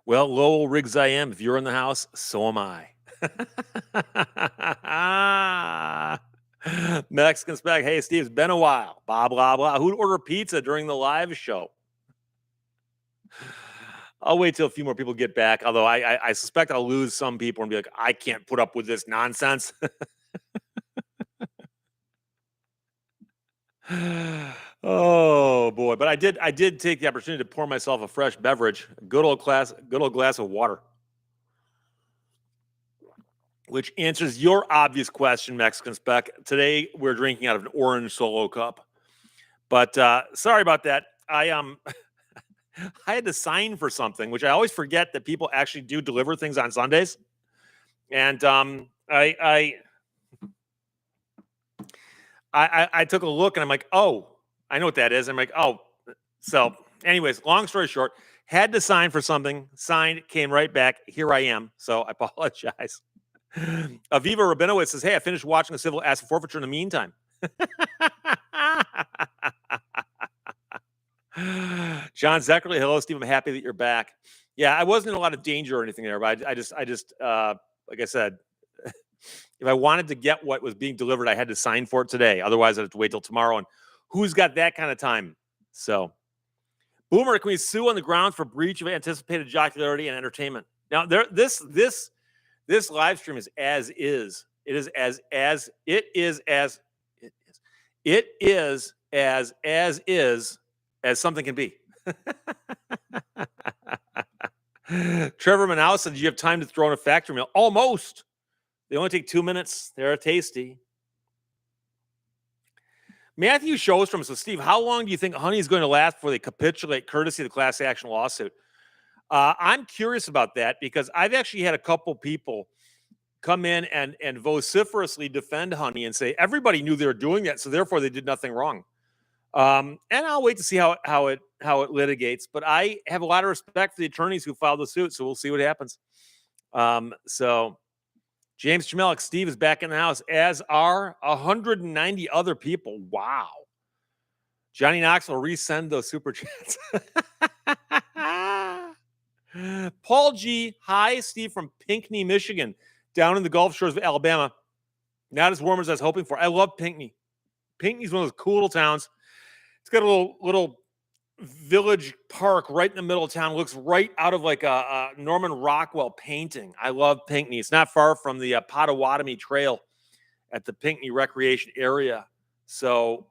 Well, Lowell Riggs I am. If you're in the house, so am I. Mexican Spec. Hey, Steve, it's been a while. Blah, blah, blah. Who'd order pizza during the live show? I'll wait till a few more people get back. Although I suspect I'll lose some people and be like, I can't put up with this nonsense. Oh boy. But I did take the opportunity to pour myself a fresh beverage, good old glass of water. Which answers your obvious question, Mexican Spec. Today we're drinking out of an orange Solo cup. But sorry about that. I I had to sign for something, which I always forget that people actually do deliver things on Sundays. And I took a look and I'm like, oh, I know what that is. I'm like, oh, so anyways, long story short, had to sign for something, signed, came right back. Here I am. So I apologize. Aviva Rabinowitz says, hey, I finished watching the civil asset forfeiture in the meantime. John Zeckerly, hello, Steve. I'm happy that you're back. Yeah, I wasn't in a lot of danger or anything there, but I just, like I said, if I wanted to get what was being delivered, I had to sign for it today. Otherwise, I'd have to wait till tomorrow. And who's got that kind of time? So, Boomer, can we sue on the grounds for breach of anticipated jocularity and entertainment? Now, this live stream is as is. It is as something can be. Trevor Manow said, "Did you have time to throw in a factory meal?" Almost. They only take 2 minutes. They're tasty. Matthew Showstrom says, Steve, how long do you think Honey is going to last before they capitulate courtesy of the class action lawsuit? I'm curious about that because I've actually had a couple people come in and vociferously defend Honey and say everybody knew they were doing that, so therefore they did nothing wrong. And I'll wait to see how it litigates. But I have a lot of respect for the attorneys who filed the suit, so we'll see what happens. So James Jamelik, Steve is back in the house, as are 190 other people. Wow. Johnny Knox will resend those super chats. Paul G. Hi, Steve from Pinckney, Michigan, down in the Gulf Shores of Alabama. Not as warm as I was hoping for. I love Pinckney. Pinckney's one of those cool little towns. It's got a little village park right in the middle of town. It looks right out of like a Norman Rockwell painting. I love Pinckney. It's not far from the Potawatomi Trail at the Pinckney Recreation Area. So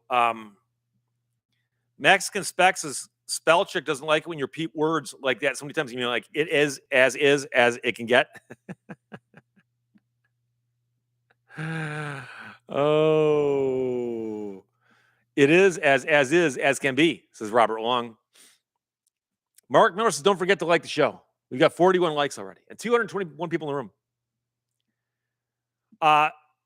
Mexican Specs' spell check doesn't like it when you repeat words like that so many times. You know, like it is as it can get. Oh. It is as can be, says Robert Long. Mark Miller says, don't forget to like the show. We've got 41 likes already and 221 people in the room.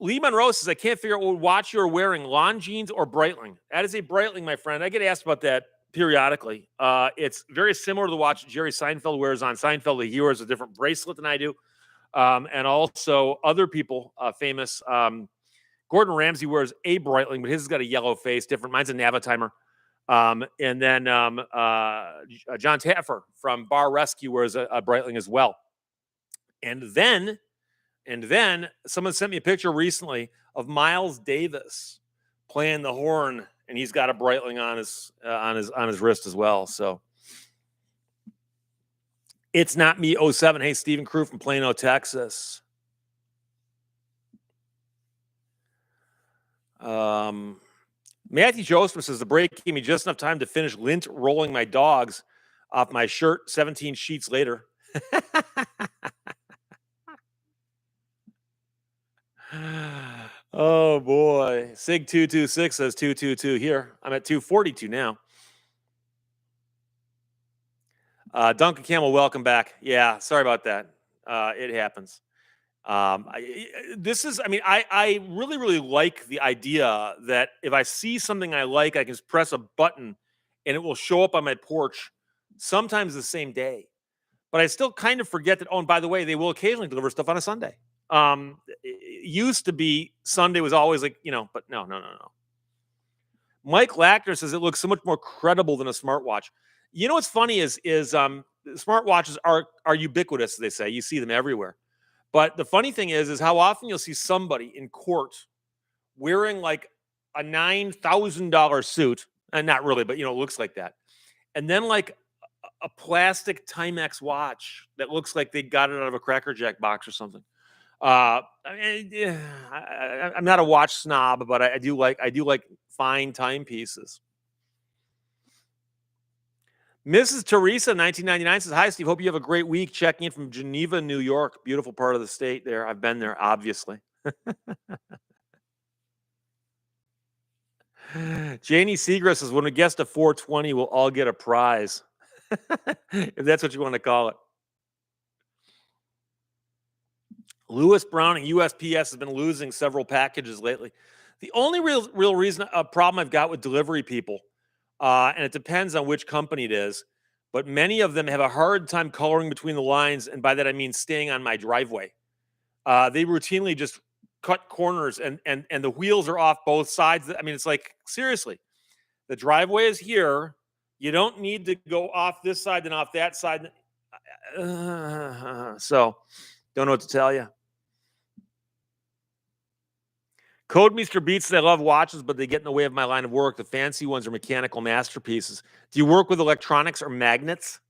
Lee Monroe says, I can't figure out what watch you're wearing, Lawn Jeans or Breitling. That is a Breitling, my friend. I get asked about that periodically. It's very similar to the watch Jerry Seinfeld wears on Seinfeld. He wears a different bracelet than I do. And also other people, famous, Gordon Ramsay wears a Breitling, but his has got a yellow face, different. Mine's a Navitimer. And then John Taffer from Bar Rescue wears a Breitling as well. And then someone sent me a picture recently of Miles Davis playing the horn, and he's got a Breitling on his wrist as well. So it's not me 07. Hey, Stephen Crew from Plano, Texas. Matthew Joseph says the break gave me just enough time to finish lint rolling my dogs off my shirt 17 sheets later. Oh boy. Sig 226 says 222 here. I'm at 242 now. Duncan Campbell, welcome back. Yeah, sorry about that. It happens. I really, really like the idea that if I see something I like, I can just press a button and it will show up on my porch sometimes the same day. But I still kind of forget that, oh, and by the way, they will occasionally deliver stuff on a Sunday. It used to be Sunday was always like, but no. Mike Lackner says it looks so much more credible than a smartwatch. You know what's funny is smartwatches are ubiquitous, as they say. You see them everywhere. But the funny thing is how often you'll see somebody in court wearing like a $9,000 suit, and not really, but it looks like that. And then like a plastic Timex watch that looks like they got it out of a Cracker Jack box or something. I'm not a watch snob, but I do like fine timepieces. Mrs. Teresa, 1999 says, "Hi, Steve. Hope you have a great week. Checking in from Geneva, New York. Beautiful part of the state there. I've been there, obviously." Janie Seagrass says, "When we guess to 420, we'll all get a prize." If that's what you want to call it. Lewis Brown and USPS has been losing several packages lately. The only real reason, a problem I've got with delivery people, and it depends on which company it is, but many of them have a hard time coloring between the lines, and by that I mean staying on my driveway. They routinely just cut corners, and the wheels are off both sides. I mean, it's like, seriously, the driveway is here. You don't need to go off this side and off that side. So, don't know what to tell you. Codemeister Beats says, "I love watches, but they get in the way of my line of work. The fancy ones are mechanical masterpieces. Do you work with electronics or magnets?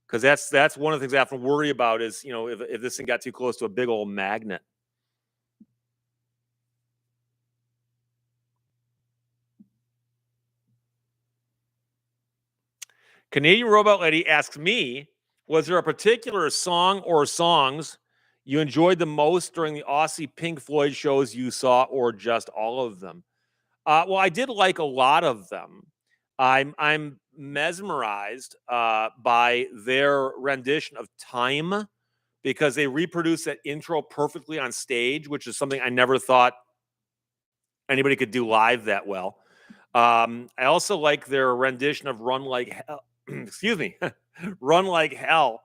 Because that's one of the things I have to worry about is, if this thing got too close to a big old magnet." Canadian Robot Lady asks me, "Was there a particular song or songs you enjoyed the most during the Aussie Pink Floyd shows you saw, or just all of them?" Well, I did like a lot of them. I'm mesmerized by their rendition of "Time," because they reproduced that intro perfectly on stage, which is something I never thought anybody could do live that well. I also like their rendition of "Run Like Hell." Excuse me, "Run Like Hell,"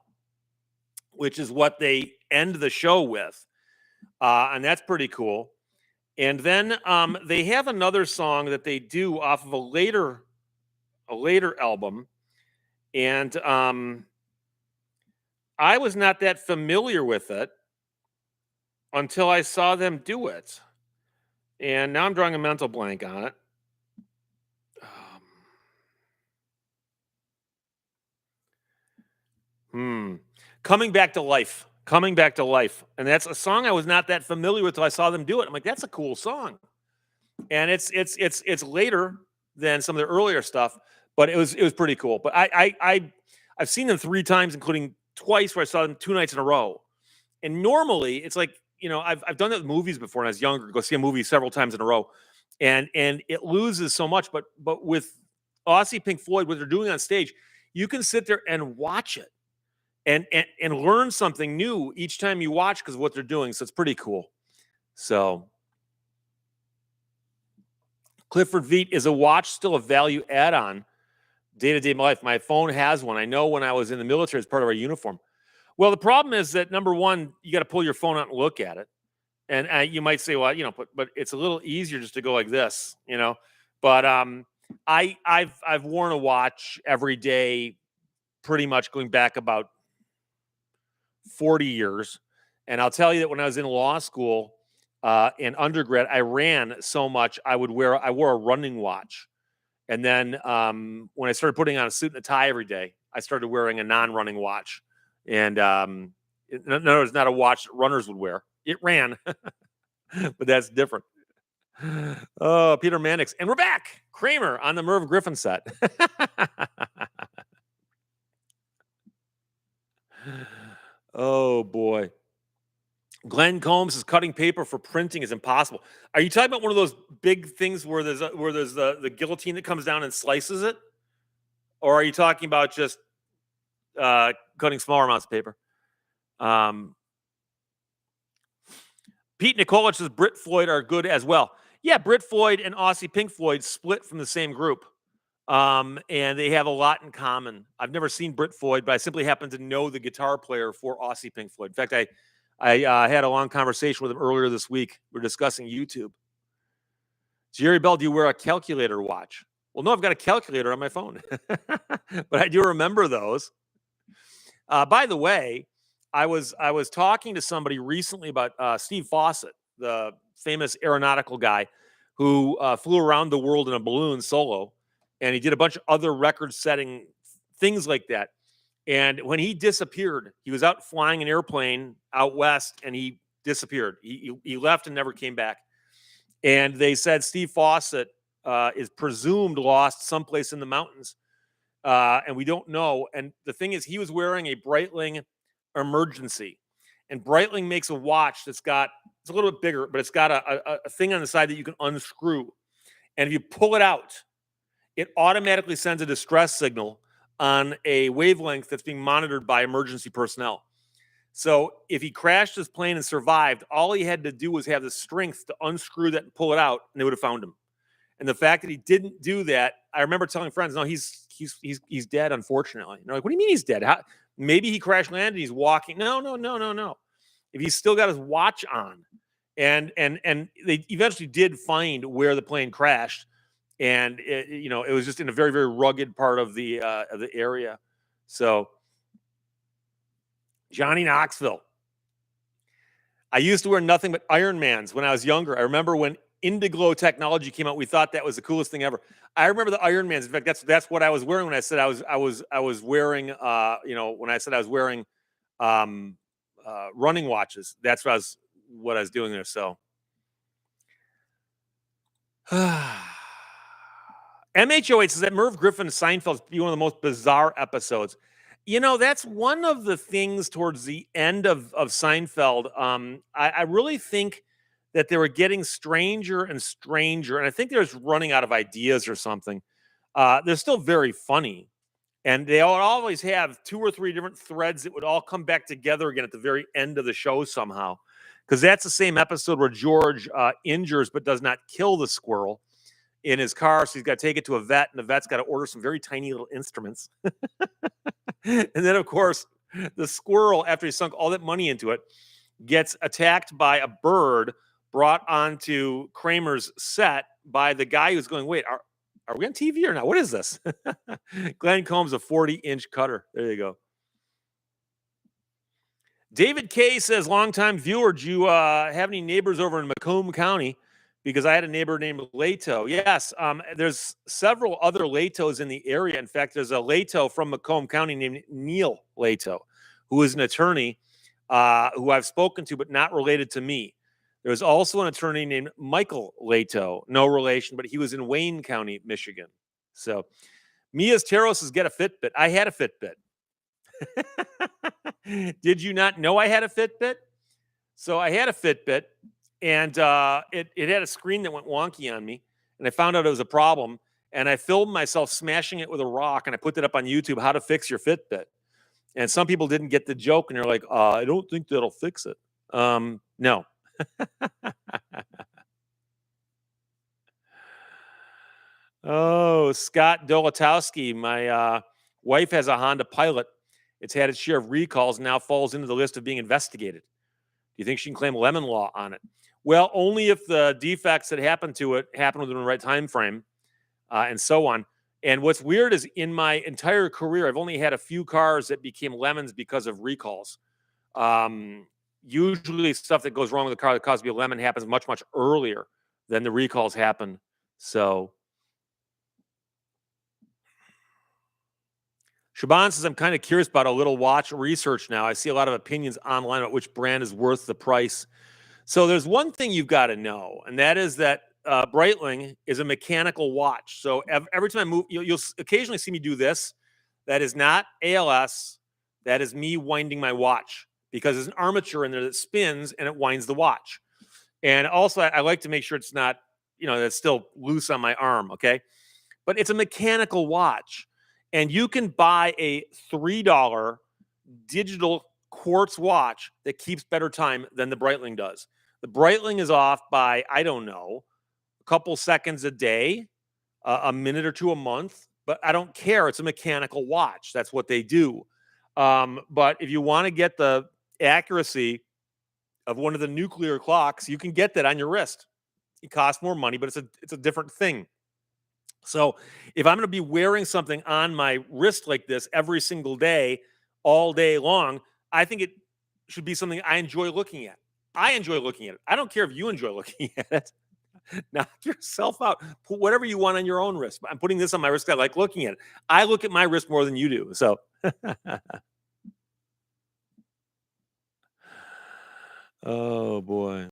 which is what they end the show with, and that's pretty cool. And then they have another song that they do off of a later album, and I was not that familiar with it until I saw them do it, and now I'm drawing a mental blank on it. Coming Back to Life. Coming Back to Life. And that's a song I was not that familiar with until I saw them do it. I'm like, that's a cool song. And it's later than some of the earlier stuff, but it was pretty cool. But I've seen them 3 times, including twice where I saw them 2 nights in a row. And normally it's like, I've done that with movies before when I was younger, go see a movie several times in a row. And it loses so much. But with Aussie Pink Floyd, what they're doing on stage, you can sit there and watch it and learn something new each time you watch because of what they're doing. So it's pretty cool. So Clifford Veet, "Is a watch still a value add-on day-to-day life? My phone has one. I know when I was in the military as part of our uniform." Well, the problem is that, number one, you got to pull your phone out and look at it. And you might say, well, but it's a little easier just to go like this, But I've worn a watch every day, pretty much going back about 40 years. And I'll tell you that when I was in law school in undergrad, I ran so much I wore a running watch. And then when I started putting on a suit and a tie every day, I started wearing a non-running watch. And no, it's not a watch that runners would wear. It ran, but that's different. Oh, Peter Mannix. And we're back. Kramer on the Merv Griffin set. Oh, boy. Glenn Combs says, "Cutting paper for printing is impossible." Are you talking about one of those big things where there's the guillotine that comes down and slices it? Or are you talking about just cutting smaller amounts of paper? Pete Nikolich says, "Brit Floyd are good as well." Yeah, Brit Floyd and Aussie Pink Floyd split from the same group. And they have a lot in common. I've never seen Brit Floyd, but I simply happen to know the guitar player for Aussie Pink Floyd. In fact, I had a long conversation with him earlier this week. We're discussing YouTube. Jerry Bell, "Do you wear a calculator watch?" Well, no, I've got a calculator on my phone, but I do remember those. By the way, I was talking to somebody recently about Steve Fawcett, the famous aeronautical guy who flew around the world in a balloon solo, and he did a bunch of other record-setting things like that. And when he disappeared, he was out flying an airplane out west, and he disappeared. He left and never came back. And they said Steve Fawcett is presumed lost someplace in the mountains, and we don't know. And the thing is, he was wearing a Breitling Emergency, and Breitling makes a watch that's got it's a little bit bigger, but it's got a thing on the side that you can unscrew, and if you pull it out, it automatically sends a distress signal on a wavelength that's being monitored by emergency personnel. So if he crashed his plane and survived, all he had to do was have the strength to unscrew that and pull it out, and they would have found him. And the fact that he didn't do that, I remember telling friends, "No, he's dead, unfortunately." And they're like, "What do you mean he's dead? How, maybe he crash landed, and he's walking." No, no, no, no, no. If he's still got his watch on, and they eventually did find where the plane crashed, and it was just in a very, very rugged part of the area. So Johnny Knoxville. I used to wear nothing but Ironmans when I was younger. I remember when Indiglo technology came out, we thought that was the coolest thing ever. I remember the Ironmans. In fact, that's what I was wearing when I said I was wearing when I said I was wearing running watches. That's what I was doing there. So MHOH says that Merv Griffin Seinfeld's be one of the most bizarre episodes. That's one of the things towards the end of Seinfeld. I really think that they were getting stranger and stranger, and I think they're just running out of ideas or something. They're still very funny, and they always have 2 or 3 different threads that would all come back together again at the very end of the show somehow. Because that's the same episode where George injures but does not kill the squirrel in his car, so he's got to take it to a vet, and the vet's got to order some very tiny little instruments. And then, of course, the squirrel, after he sunk all that money into it, gets attacked by a bird brought onto Kramer's set by the guy who's going, "Wait, are we on TV or not? What is this?" Glenn Combs, a 40-inch cutter. There you go. David K says, longtime viewer, do you have any neighbors over in Macomb County? Because I had a neighbor named Lehto. Yes, there's several other Lehtos in the area. In fact, there's a Lehto from Macomb County named Neil Lehto, who is an attorney who I've spoken to, but not related to me. There's also an attorney named Michael Lehto, no relation, but he was in Wayne County, Michigan. So Mia's Taros says, get a Fitbit. I had a Fitbit. Did you not know I had a Fitbit? So I had a Fitbit, and it had a screen that went wonky on me, and I found out it was a problem, and I filmed myself smashing it with a rock, and I put that up on YouTube, how to fix your Fitbit. And some people didn't get the joke, and they're like, I don't think that'll fix it. No. Oh, Scott Dolotowski. My wife has a Honda Pilot. It's had its share of recalls and now falls into the list of being investigated. Do you think she can claim lemon law on it? Well, only if the defects that happened to it happened within the right time frame, and so on. And what's weird is in my entire career, I've only had a few cars that became lemons because of recalls. Usually stuff that goes wrong with the car that causes me a lemon happens much, much earlier than the recalls happen. So Shaban says, I'm kind of curious about a little watch research now. I see a lot of opinions online about which brand is worth the price. So there's one thing you've got to know, and that is that Breitling is a mechanical watch. So every time I move, you'll occasionally see me do this. That is not ALS. That is me winding my watch, because there's an armature in there that spins and it winds the watch. And also, I like to make sure it's not, that's still loose on my arm, okay? But it's a mechanical watch. And you can buy a $3 digital quartz watch that keeps better time than the Breitling does. The Breitling is off by, I don't know, a couple seconds a day, a minute or two a month, but I don't care. It's a mechanical watch. That's what they do. But if you want to get the accuracy of one of the nuclear clocks, you can get that on your wrist. It costs more money, but it's a different thing. So if I'm going to be wearing something on my wrist like this every single day, all day long. I think it should be something I enjoy looking at. I enjoy looking at it. I don't care if you enjoy looking at it. Knock yourself out. Put whatever you want on your own wrist. I'm putting this on my wrist. I like looking at it. I look at my wrist more than you do. So, oh boy.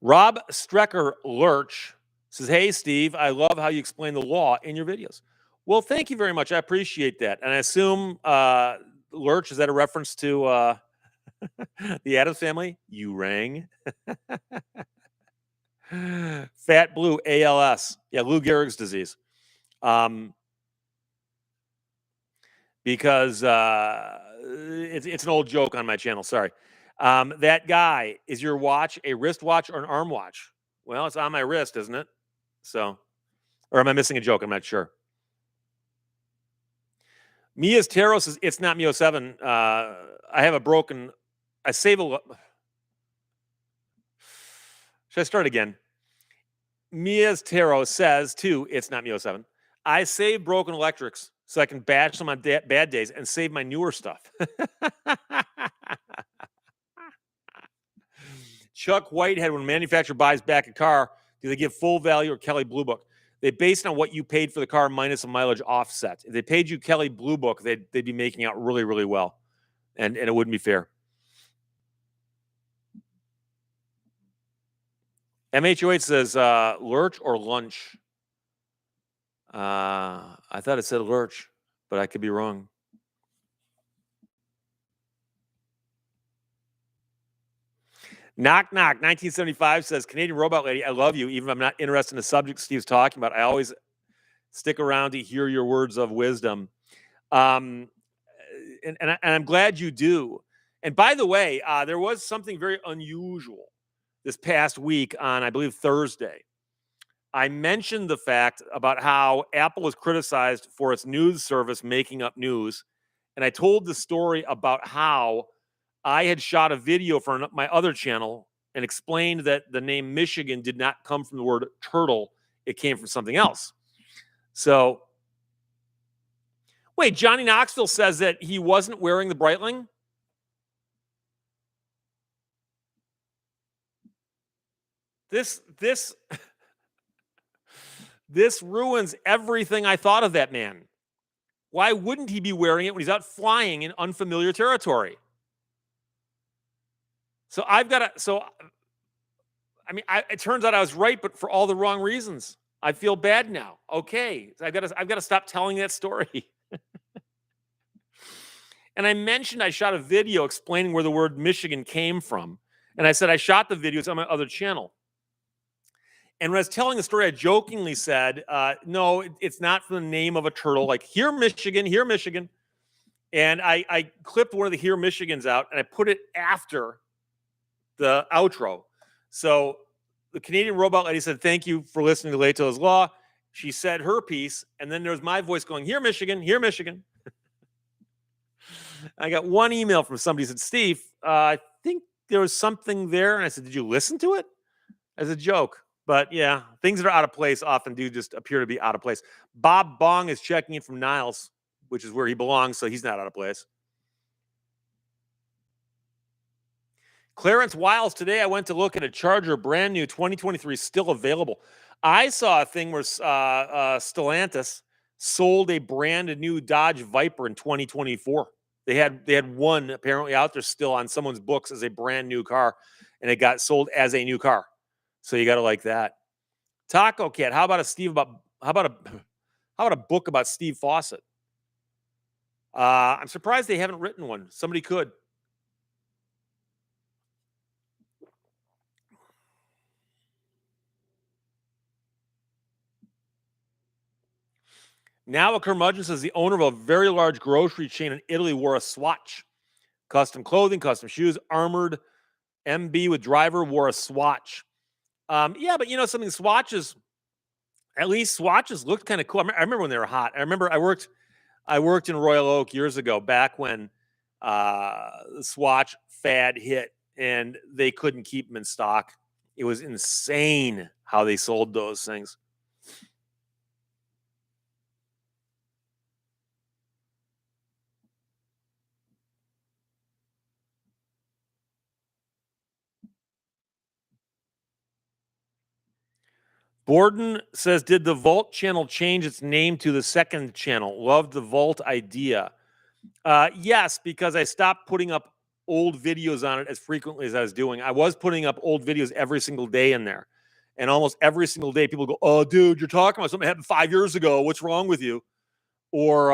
Rob Strecker Lurch says, "Hey Steve, I love how you explain the law in your videos." Well, thank you very much. I appreciate that. And I assume Lurch, is that a reference to the Addams Family? You rang. Fat Blue ALS. Yeah, Lou Gehrig's disease. Because it's an old joke on my channel. Sorry. That guy, is your watch a wristwatch or an arm watch? Well, it's on my wrist, isn't it? So, or am I missing a joke? I'm not sure. Mia's Tarot says it's not Mio 7. I have a broken. I save a. Should I start again? Mia's Tarot says too. It's not Mio 7. I save broken electrics so I can batch them on bad days and save my newer stuff. Chuck Whitehead, when a manufacturer buys back a car, do they give full value or Kelley Blue Book? They based on what you paid for the car minus a mileage offset. If they paid you Kelley Blue Book, they'd be making out really, really well. And it wouldn't be fair. MH08 says lurch or lunch. I thought it said lurch, but I could be wrong. Knock knock 1975 says, Canadian Robot Lady, I love you. Even if I'm not interested in the subject Steve's talking about, I always stick around to hear your words of wisdom. And I'm glad you do. And by the way, there was something very unusual this past week on, I believe, Thursday. I mentioned the fact about how Apple was criticized for its news service making up news. And I told the story about how I had shot a video for my other channel and explained that the name Michigan did not come from the word turtle. It came from something else. So, wait, Johnny Knoxville says that he wasn't wearing the Breitling? This ruins everything I thought of that man. Why wouldn't he be wearing it when he's out flying in unfamiliar territory? So I've got to, it turns out I was right, but for all the wrong reasons. I feel bad now. Okay. So I've got to stop telling that story. And I mentioned I shot a video explaining where the word Michigan came from. And I said I shot the videos on my other channel. And when I was telling the story, I jokingly said, no, it's not from the name of a turtle. Like, here, Michigan, here, Michigan. And I clipped one of the here, Michigans out, and I put it after the outro. So the Canadian Robot Lady said, thank you for listening to Lehto's Law. She said her piece, and then there was my voice going, here, Michigan, here, Michigan. I got one email from somebody who said, Steve, I think there was something there. And I said, did you listen to it? As a joke. But yeah, things that are out of place often do just appear to be out of place. Bob Bong is checking in from Niles, which is where he belongs, so he's not out of place. Clarence Wiles, today I went to look at a Charger, brand new 2023, still available. I saw a thing where Stellantis sold a brand new Dodge Viper in 2024. They had one apparently out there still on someone's books as a brand new car, and it got sold as a new car. So you got to like that. Taco Cat, how about a book about Steve Fawcett? I'm surprised they haven't written one. Somebody could. Now a curmudgeon says the owner of a very large grocery chain in Italy wore a swatch. Custom clothing, custom shoes, armored MB with driver wore a swatch. Yeah, but something, swatches, at least swatches looked kind of cool. I remember when they were hot. I remember I worked in Royal Oak years ago, back when the swatch fad hit and they couldn't keep them in stock. It was insane how they sold those things. Borden says, did the Vault channel change its name to the second channel? Loved the Vault idea. Yes, because I stopped putting up old videos on it as frequently as I was doing. I was putting up old videos every single day in there. And almost every single day, people go, oh, dude, you're talking about something that happened 5 years ago. What's wrong with you? Or,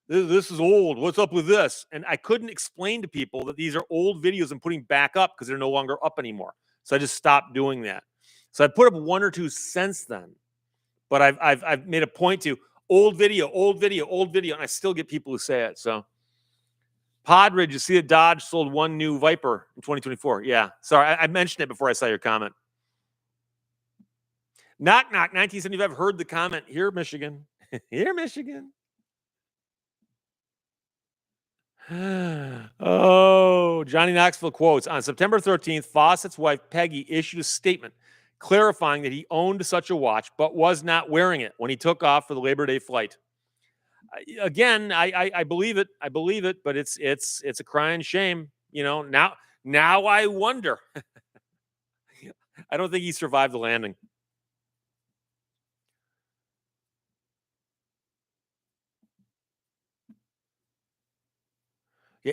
this is old. What's up with this? And I couldn't explain to people that these are old videos I'm putting back up because they're no longer up anymore. So I just stopped doing that. So I put up one or two since then, but I've made a point to old video, and I still get people who say it. So Podridge, you see that Dodge sold one new Viper in 2024. Yeah, sorry, I mentioned it before I saw your comment. Knock knock 1975. Heard the comment. Here, Michigan. Here, Michigan. Oh, Johnny Knoxville quotes on September 13th, Fawcett's wife Peggy issued a statement clarifying that he owned such a watch but was not wearing it when he took off for the Labor Day flight. Again, I believe it. I believe it, but it's a crying shame. You know, now I wonder. I don't think he survived the landing.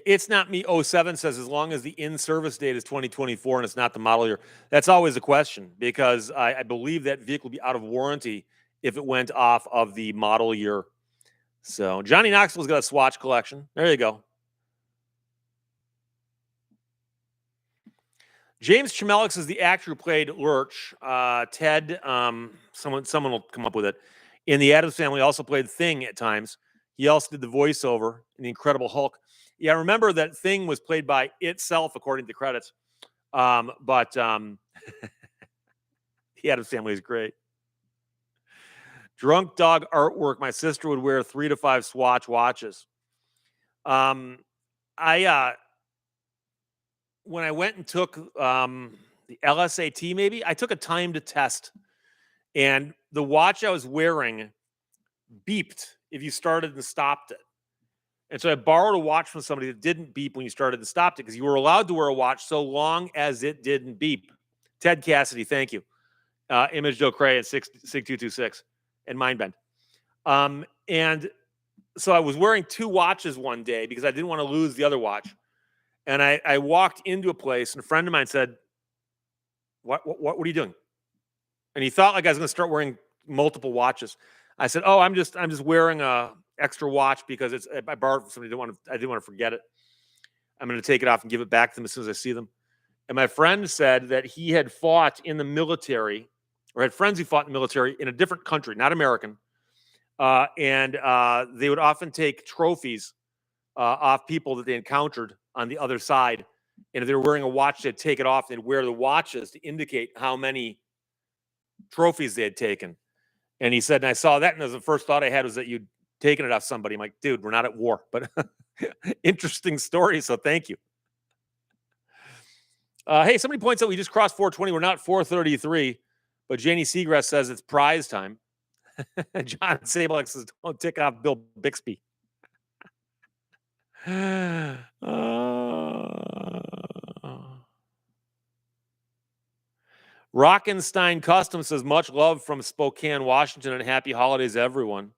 It's not me. 07 says as long as the in-service date is 2024 and it's not the model year. That's always a question because I believe that vehicle would be out of warranty if it went off of the model year. So Johnny Knoxville's got a Swatch collection. There you go. James Chamelix is the actor who played Lurch. Ted, someone will come up with it. In the Addams Family, also played Thing at times. He also did the voiceover in The Incredible Hulk. Yeah, remember that Thing was played by itself, according to the credits. But the Addams Family is great. Drunk dog artwork. My sister would wear 3 to 5 Swatch watches. When I went and took the LSAT, maybe I took a time to test, and the watch I was wearing beeped if you started and stopped it. And so I borrowed a watch from somebody that didn't beep when you started and stopped it because you were allowed to wear a watch so long as it didn't beep. Ted Cassidy, thank you. Image Joe Cray at 6226 and Mindbend. And so I was wearing 2 watches one day because I didn't want to lose the other watch. And I walked into a place and a friend of mine said, what are you doing? And he thought like I was going to start wearing multiple watches. I said, oh, I'm just wearing a extra watch because I borrowed it from somebody. I didn't want to forget it. I'm going to take it off and give it back to them as soon as I see them. And my friend said that he had fought in the military or had friends who fought in the military in a different country, not American. And they would often take trophies off people that they encountered on the other side. And if they were wearing a watch, they'd take it off. They'd wear the watches to indicate how many trophies they had taken. And he said, and I saw that, and the first thought I had was that you'd taken it off somebody. I'm like, dude, we're not at war. But interesting story, so thank you. Hey, somebody points out we just crossed 420. We're not 433, but Janie Seagrass says it's prize time. John Sablex says, don't tick off Bill Bixby. Rockenstein Custom says, much love from Spokane, Washington, and happy holidays, everyone.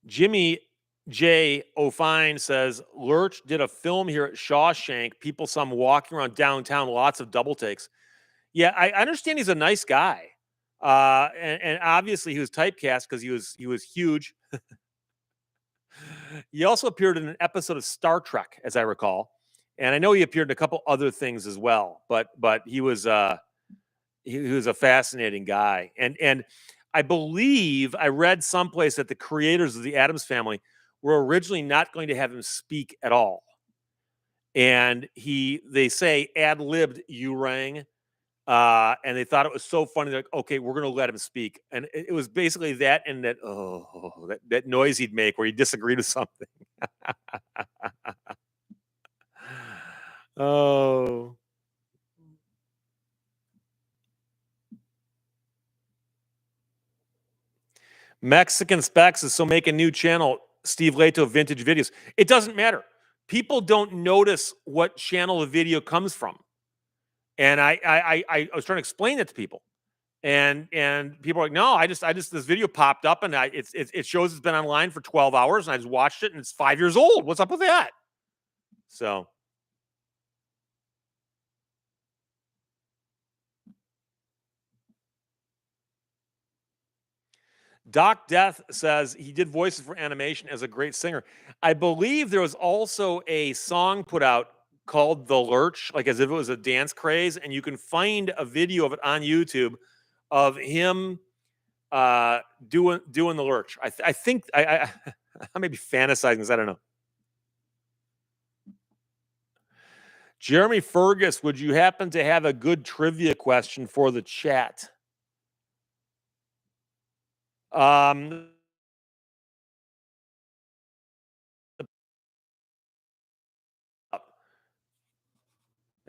Jimmy J. O'Fine says, Lurch did a film here at Shawshank. People saw him walking around downtown, lots of double takes. Yeah, I understand he's a nice guy. And obviously he was typecast because he was huge. He also appeared in an episode of Star Trek, as I recall. And I know he appeared in a couple other things as well, but he was he was a fascinating guy. And I believe I read someplace that the creators of the Addams Family were originally not going to have him speak at all. And they say ad-libbed Urang, and they thought it was so funny. They're like, okay, we're going to let him speak. And it was basically that and that noise he'd make where he disagreed with something. Oh. Mexican Specs is so make a new channel, Steve Lehto Vintage Videos. It doesn't matter. People don't notice what channel the video comes from. And I was trying to explain it to people. And people are like, no, I just this video popped up and it shows it's been online for 12 hours and I just watched it and it's 5 years old. What's up with that? So Doc Death says he did voices for animation as a great singer. I believe there was also a song put out called The Lurch, like as if it was a dance craze, and you can find a video of it on YouTube of him doing the lurch. I think I may be fantasizing this. I don't know. Jeremy Fergus, would you happen to have a good trivia question for the chat? I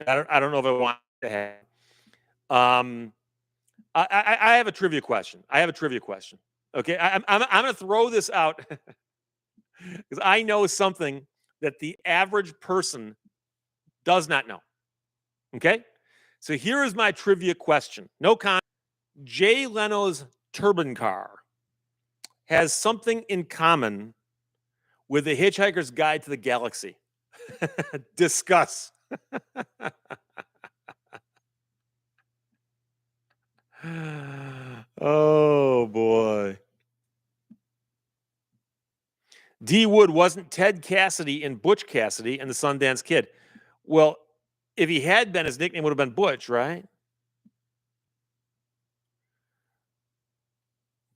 don't know if I want to have. I have a trivia question. Okay, I'm going to throw this out because I know something that the average person does not know. Okay, so here is my trivia question. No con. Jay Leno's Turbine Car has something in common with The Hitchhiker's Guide to the Galaxy. Discuss. Oh boy. D. Wood wasn't Ted Cassidy in Butch Cassidy and the Sundance Kid. Well, if he had been, his nickname would have been Butch, right?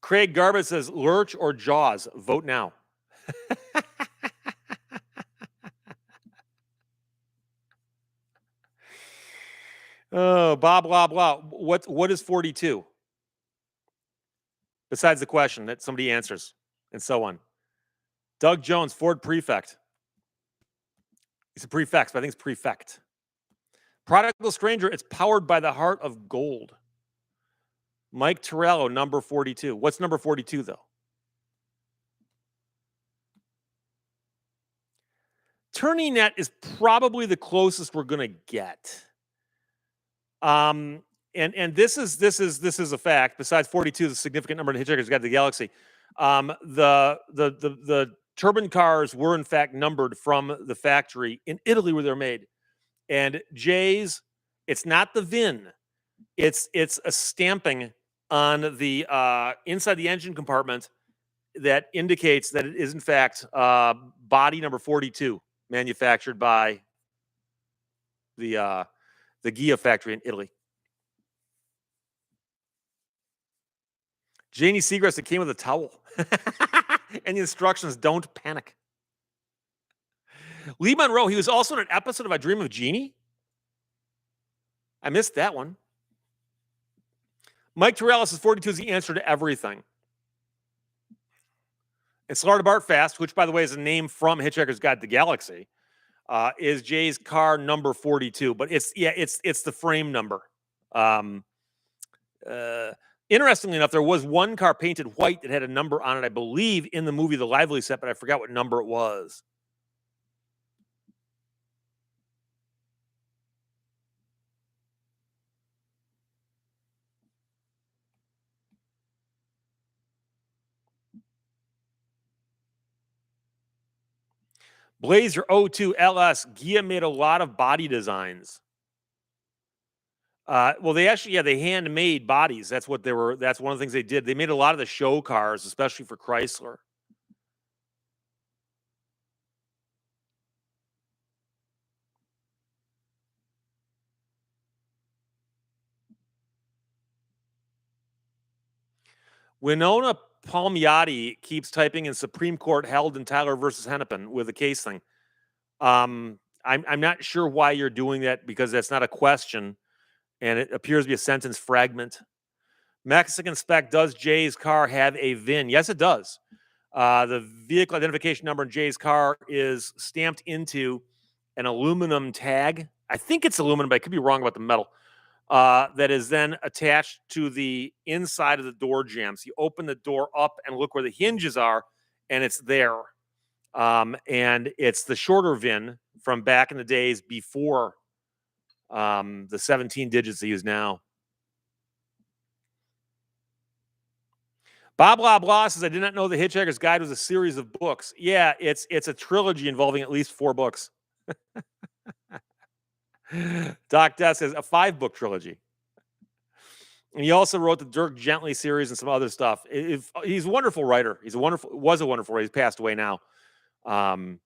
Craig Garbett says Lurch or Jaws. Vote now. Oh, blah blah blah. What is 42? Besides the question that somebody answers, and so on. Doug Jones, Ford Prefect. He's a prefect, but I think it's prefect. Prodigal Stranger, it's powered by the heart of gold. Mike Torello, number 42. What's number 42, though? Turning Net is probably the closest we're gonna get. And this is a fact. Besides 42 is a significant number of Hitchhiker's Guide to the Galaxy. The turbine cars were in fact numbered from the factory in Italy where they're made. And Jay's, it's not the VIN, it's a stamping on the inside the engine compartment that indicates that it is in fact body number 42, manufactured by the Ghia factory in Italy. Janie Seagrass, it came with a towel. And the instructions, don't panic. Lee Monroe, he was also in an episode of I Dream of Jeannie. I missed that one. Mike Torellis is 42 is the answer to everything. And Slaughter Bart Fast, which by the way is a name from Hitchhiker's Guide to the Galaxy, is Jay's car number 42. But it's the frame number. Interestingly enough, there was one car painted white that had a number on it, I believe, in the movie The Lively Set, but I forgot what number it was. Blazer 02 LS, Ghia made a lot of body designs. Well, they actually, they handmade bodies. That's what they were. That's one of the things they did. They made a lot of the show cars, especially for Chrysler. Winona Palmiotti keeps typing in Supreme Court held in Tyler versus Hennepin with a case thing. I'm not sure why you're doing that because that's not a question, and it appears to be a sentence fragment. Mexican Spec, does Jay's car have a VIN? Yes, it does. The vehicle identification number in Jay's car is stamped into an aluminum tag. I think it's aluminum, but I could be wrong about the metal. That is then attached to the inside of the door jambs. You open the door up and look where the hinges are, and it's there. And it's the shorter VIN from back in the days before The 17 digits they use now. Bob Blah Blah says, I did not know The Hitchhiker's Guide was a series of books. Yeah, it's a trilogy involving at least 4 books. Doc Death says, a 5-book trilogy. And he also wrote the Dirk Gently series and some other stuff. He's a wonderful writer. Was a wonderful writer. He's passed away now. And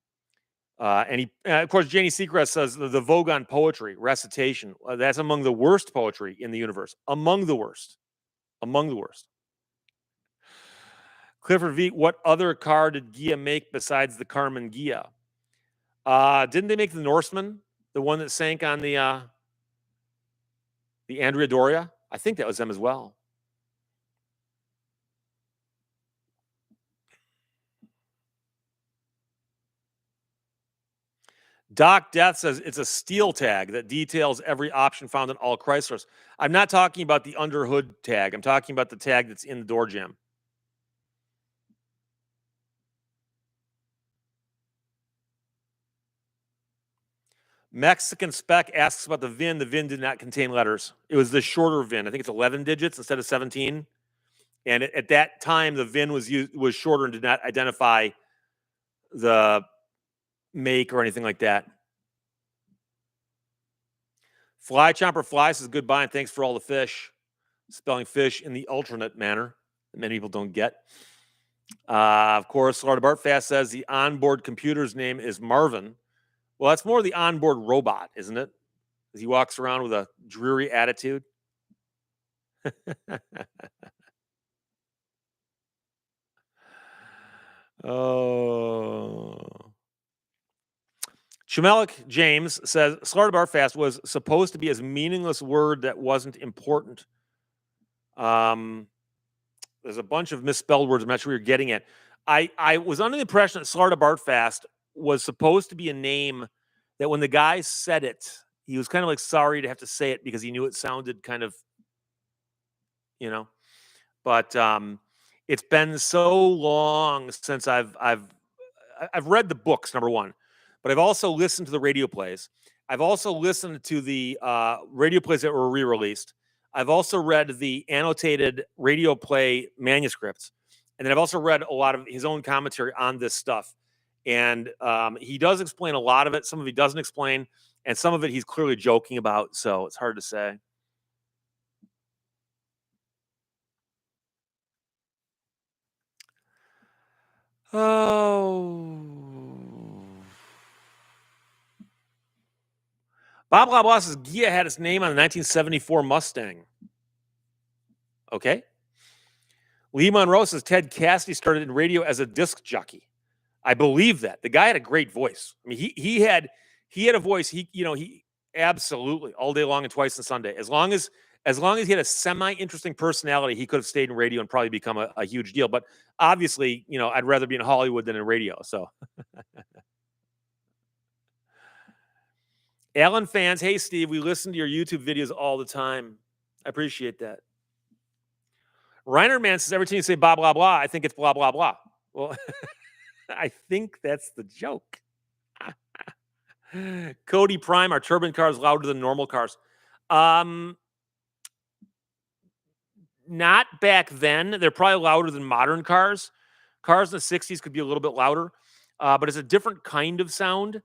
of course, Janie Seacrest says the Vogue on poetry, recitation. That's among the worst poetry in the universe. Among the worst. Clifford V, what other car did Ghia make besides the Carmen Ghia? Didn't they make the Norseman, the one that sank on the Andrea Doria? I think that was them as well. Doc Death says it's a steel tag that details every option found in all Chryslers. I'm not talking about the under hood tag. I'm talking about the tag that's in the door jamb. Mexican Spec asks about the VIN. The VIN did not contain letters. It was the shorter VIN. I think it's 11 digits instead of 17. And at that time, the VIN was shorter and did not identify the make or anything like that. Fly Chomper Fly says goodbye and thanks for all the fish. Spelling fish in the alternate manner that many people don't get. Of course, Florida Bartfast says the onboard computer's name is Marvin. Well, that's more the onboard robot, isn't it? As he walks around with a dreary attitude. Oh. Chamelik James says Florida Bartfast was supposed to be a meaningless word that wasn't important. There's a bunch of misspelled words. I'm not sure what you're getting at. I was under the impression that Florida Bartfast was supposed to be a name that when the guy said it, he was kind of like sorry to have to say it because he knew it sounded kind of, But it's been so long since I've read the books, number one, but I've also listened to the radio plays. I've also listened to the radio plays that were re-released. I've also read the annotated radio play manuscripts. And then I've also read a lot of his own commentary on this stuff. And he does explain a lot of it. Some of it he doesn't explain. And some of it he's clearly joking about. So it's hard to say. Oh. Bob Blah Blah says Ghia had its name on the 1974 Mustang. Okay. Lee Monroe says Ted Cassidy started in radio as a disc jockey. I believe that. The guy had a great voice. I mean, he had a voice. He absolutely all day long and twice on Sunday. As long as he had a semi-interesting personality, he could have stayed in radio and probably become a huge deal. But obviously, I'd rather be in Hollywood than in radio. So Alan fans, hey Steve, we listen to your YouTube videos all the time. I appreciate that. Reiner Man says every time you say blah blah blah, I think it's blah blah blah. Well, I think that's the joke. Cody Prime, our turbine cars louder than normal cars. Not back then. They're probably louder than modern cars. Cars in the 60s could be a little bit louder, but it's a different kind of sound.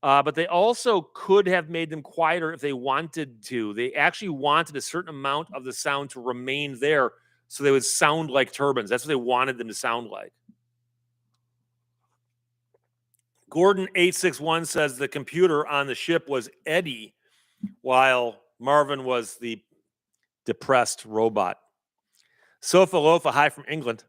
But they also could have made them quieter if they wanted to. They actually wanted a certain amount of the sound to remain there so they would sound like turbines. That's what they wanted them to sound like. Gordon861 says the computer on the ship was Eddie, while Marvin was the depressed robot. Sofa Lofa, hi from England.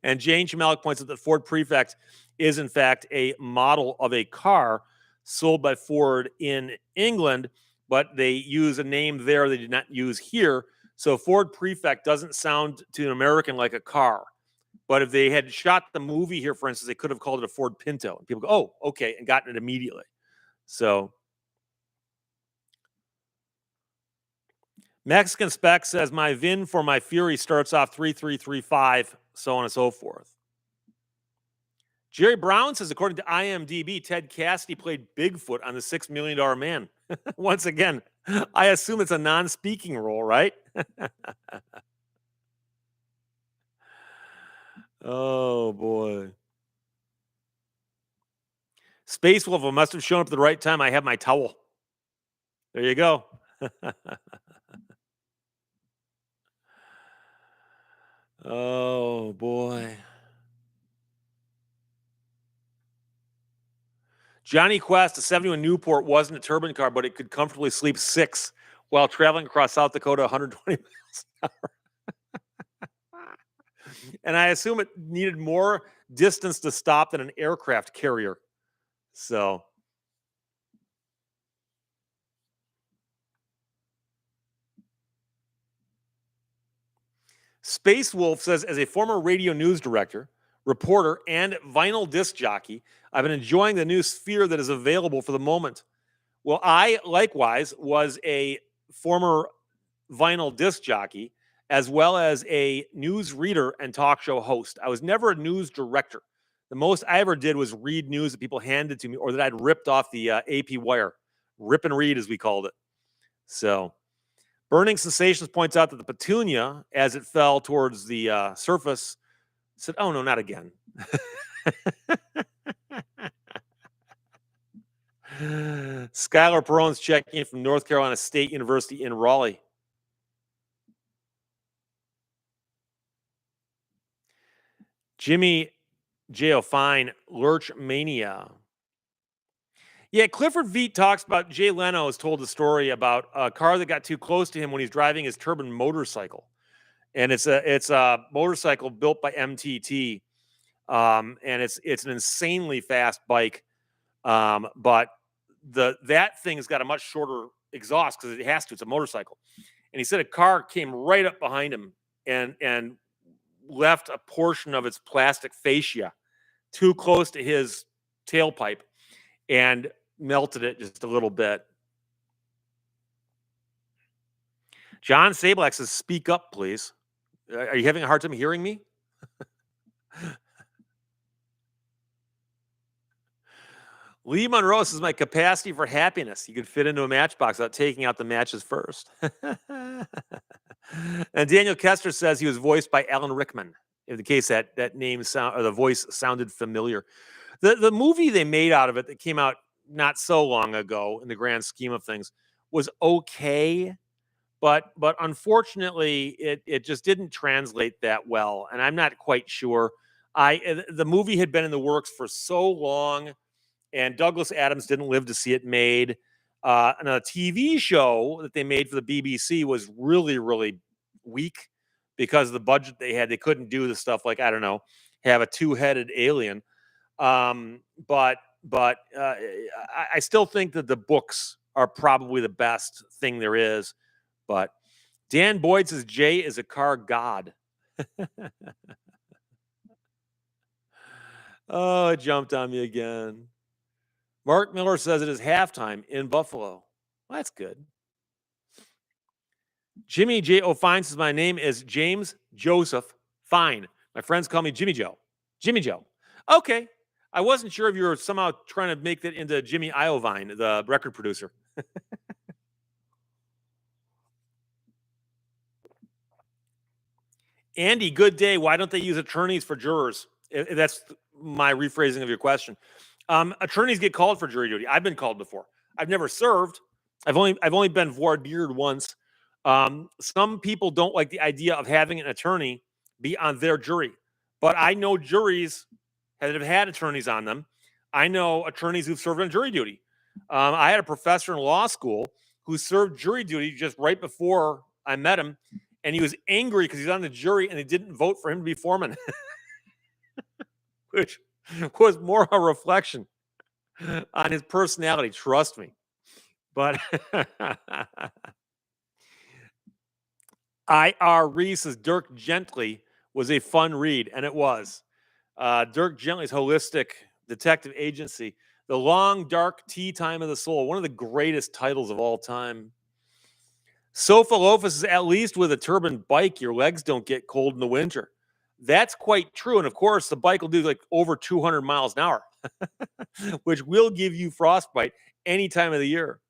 And Jane Chamalik points out that Ford Prefect is, in fact, a model of a car sold by Ford in England, but they use a name there they did not use here. So Ford Prefect doesn't sound to an American like a car. But if they had shot the movie here, for instance, they could have called it a Ford Pinto. And people go, oh, okay, and gotten it immediately. So Mexican Spec says, my VIN for my Fury starts off 3335, so on and so forth. Jerry Brown says, according to IMDb, Ted Cassidy played Bigfoot on The $6 Million Man. Once again, I assume it's a non-speaking role, right? Oh boy. Space Wolf, I must have shown up at the right time. I have my towel. There you go. Oh boy. Johnny Quest, a 71 Newport, wasn't a turbine car, but it could comfortably sleep 6 while traveling across South Dakota 120 miles an hour. And I assume it needed more distance to stop than an aircraft carrier. So, Space Wolf says, as a former radio news director, reporter, and vinyl disc jockey, I've been enjoying the new sphere that is available for the moment. Well, I likewise was a former vinyl disc jockey as well as a news reader and talk show host. I was never a news director. The most I ever did was read news that people handed to me or that I'd ripped off the AP wire, rip and read as we called it. So, Burning Sensations points out that the petunia, as it fell towards the surface, said, "Oh no, not again." Skylar Perone's checking in from North Carolina State University in Raleigh. Jimmy J. O'Fine, Lurch Mania. Yeah, Clifford Veet talks about Jay Leno has told a story about a car that got too close to him when he's driving his turbine motorcycle. And it's a motorcycle built by MTT. And it's an insanely fast bike. But that thing's got a much shorter exhaust because it has to. It's a motorcycle. And he said a car came right up behind him and left a portion of its plastic fascia too close to his tailpipe and melted it just a little bit. John Sablex says, "Speak up, please." Are you having a hard time hearing me? Lee Monroe says, "My capacity for happiness. You could fit into a matchbox without taking out the matches first." And Daniel Kester says he was voiced by Alan Rickman. In the case that name sound or the voice sounded familiar. The movie they made out of it that came out not so long ago in the grand scheme of things was okay, but unfortunately it just didn't translate that well, and I'm not quite sure. The movie had been in the works for so long, and Douglas Adams didn't live to see it made. And a TV show that they made for the BBC was really, really weak because of the budget they had. They couldn't do the stuff like, I don't know, have a two-headed alien. But I still think that the books are probably the best thing there is. But Dan Boyd says Jay is a car god. Oh, it jumped on me again. Mark Miller says it is halftime in Buffalo. Well, that's good. Jimmy J. O'Fine says my name is James Joseph Fine. My friends call me Jimmy Joe. Jimmy Joe. Okay. I wasn't sure if you were somehow trying to make that into Jimmy Iovine, the record producer. Andy, good day. Why don't they use attorneys for jurors? If that's my rephrasing of your question. Attorneys get called for jury duty. I've been called before. I've never served. I've only been voir dired once. Some people don't like the idea of having an attorney be on their jury, but I know juries that have had attorneys on them. I know attorneys who've served on jury duty. I had a professor in law school who served jury duty just right before I met him, and he was angry because he's on the jury and they didn't vote for him to be foreman, which was more a reflection on his personality. Trust me. But I.R. Reese says Dirk Gently was a fun read, and it was. Dirk Gently's holistic detective agency, The Long Dark Tea Time of the Soul, one of the greatest titles of all time. Sofa Lofus is at least with a turbine bike, your legs don't get cold in the winter. That's quite true. And of course, the bike will do like over 200 miles an hour, which will give you frostbite any time of the year.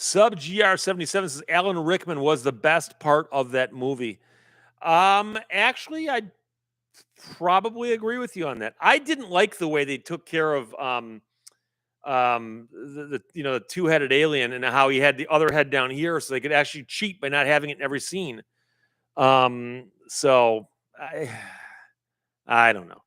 Sub GR77 says Alan Rickman was the best part of that movie. Actually, I'd probably agree with you on that. I didn't like the way they took care of the two-headed alien and how he had the other head down here so they could actually cheat by not having it in every scene. So I don't know.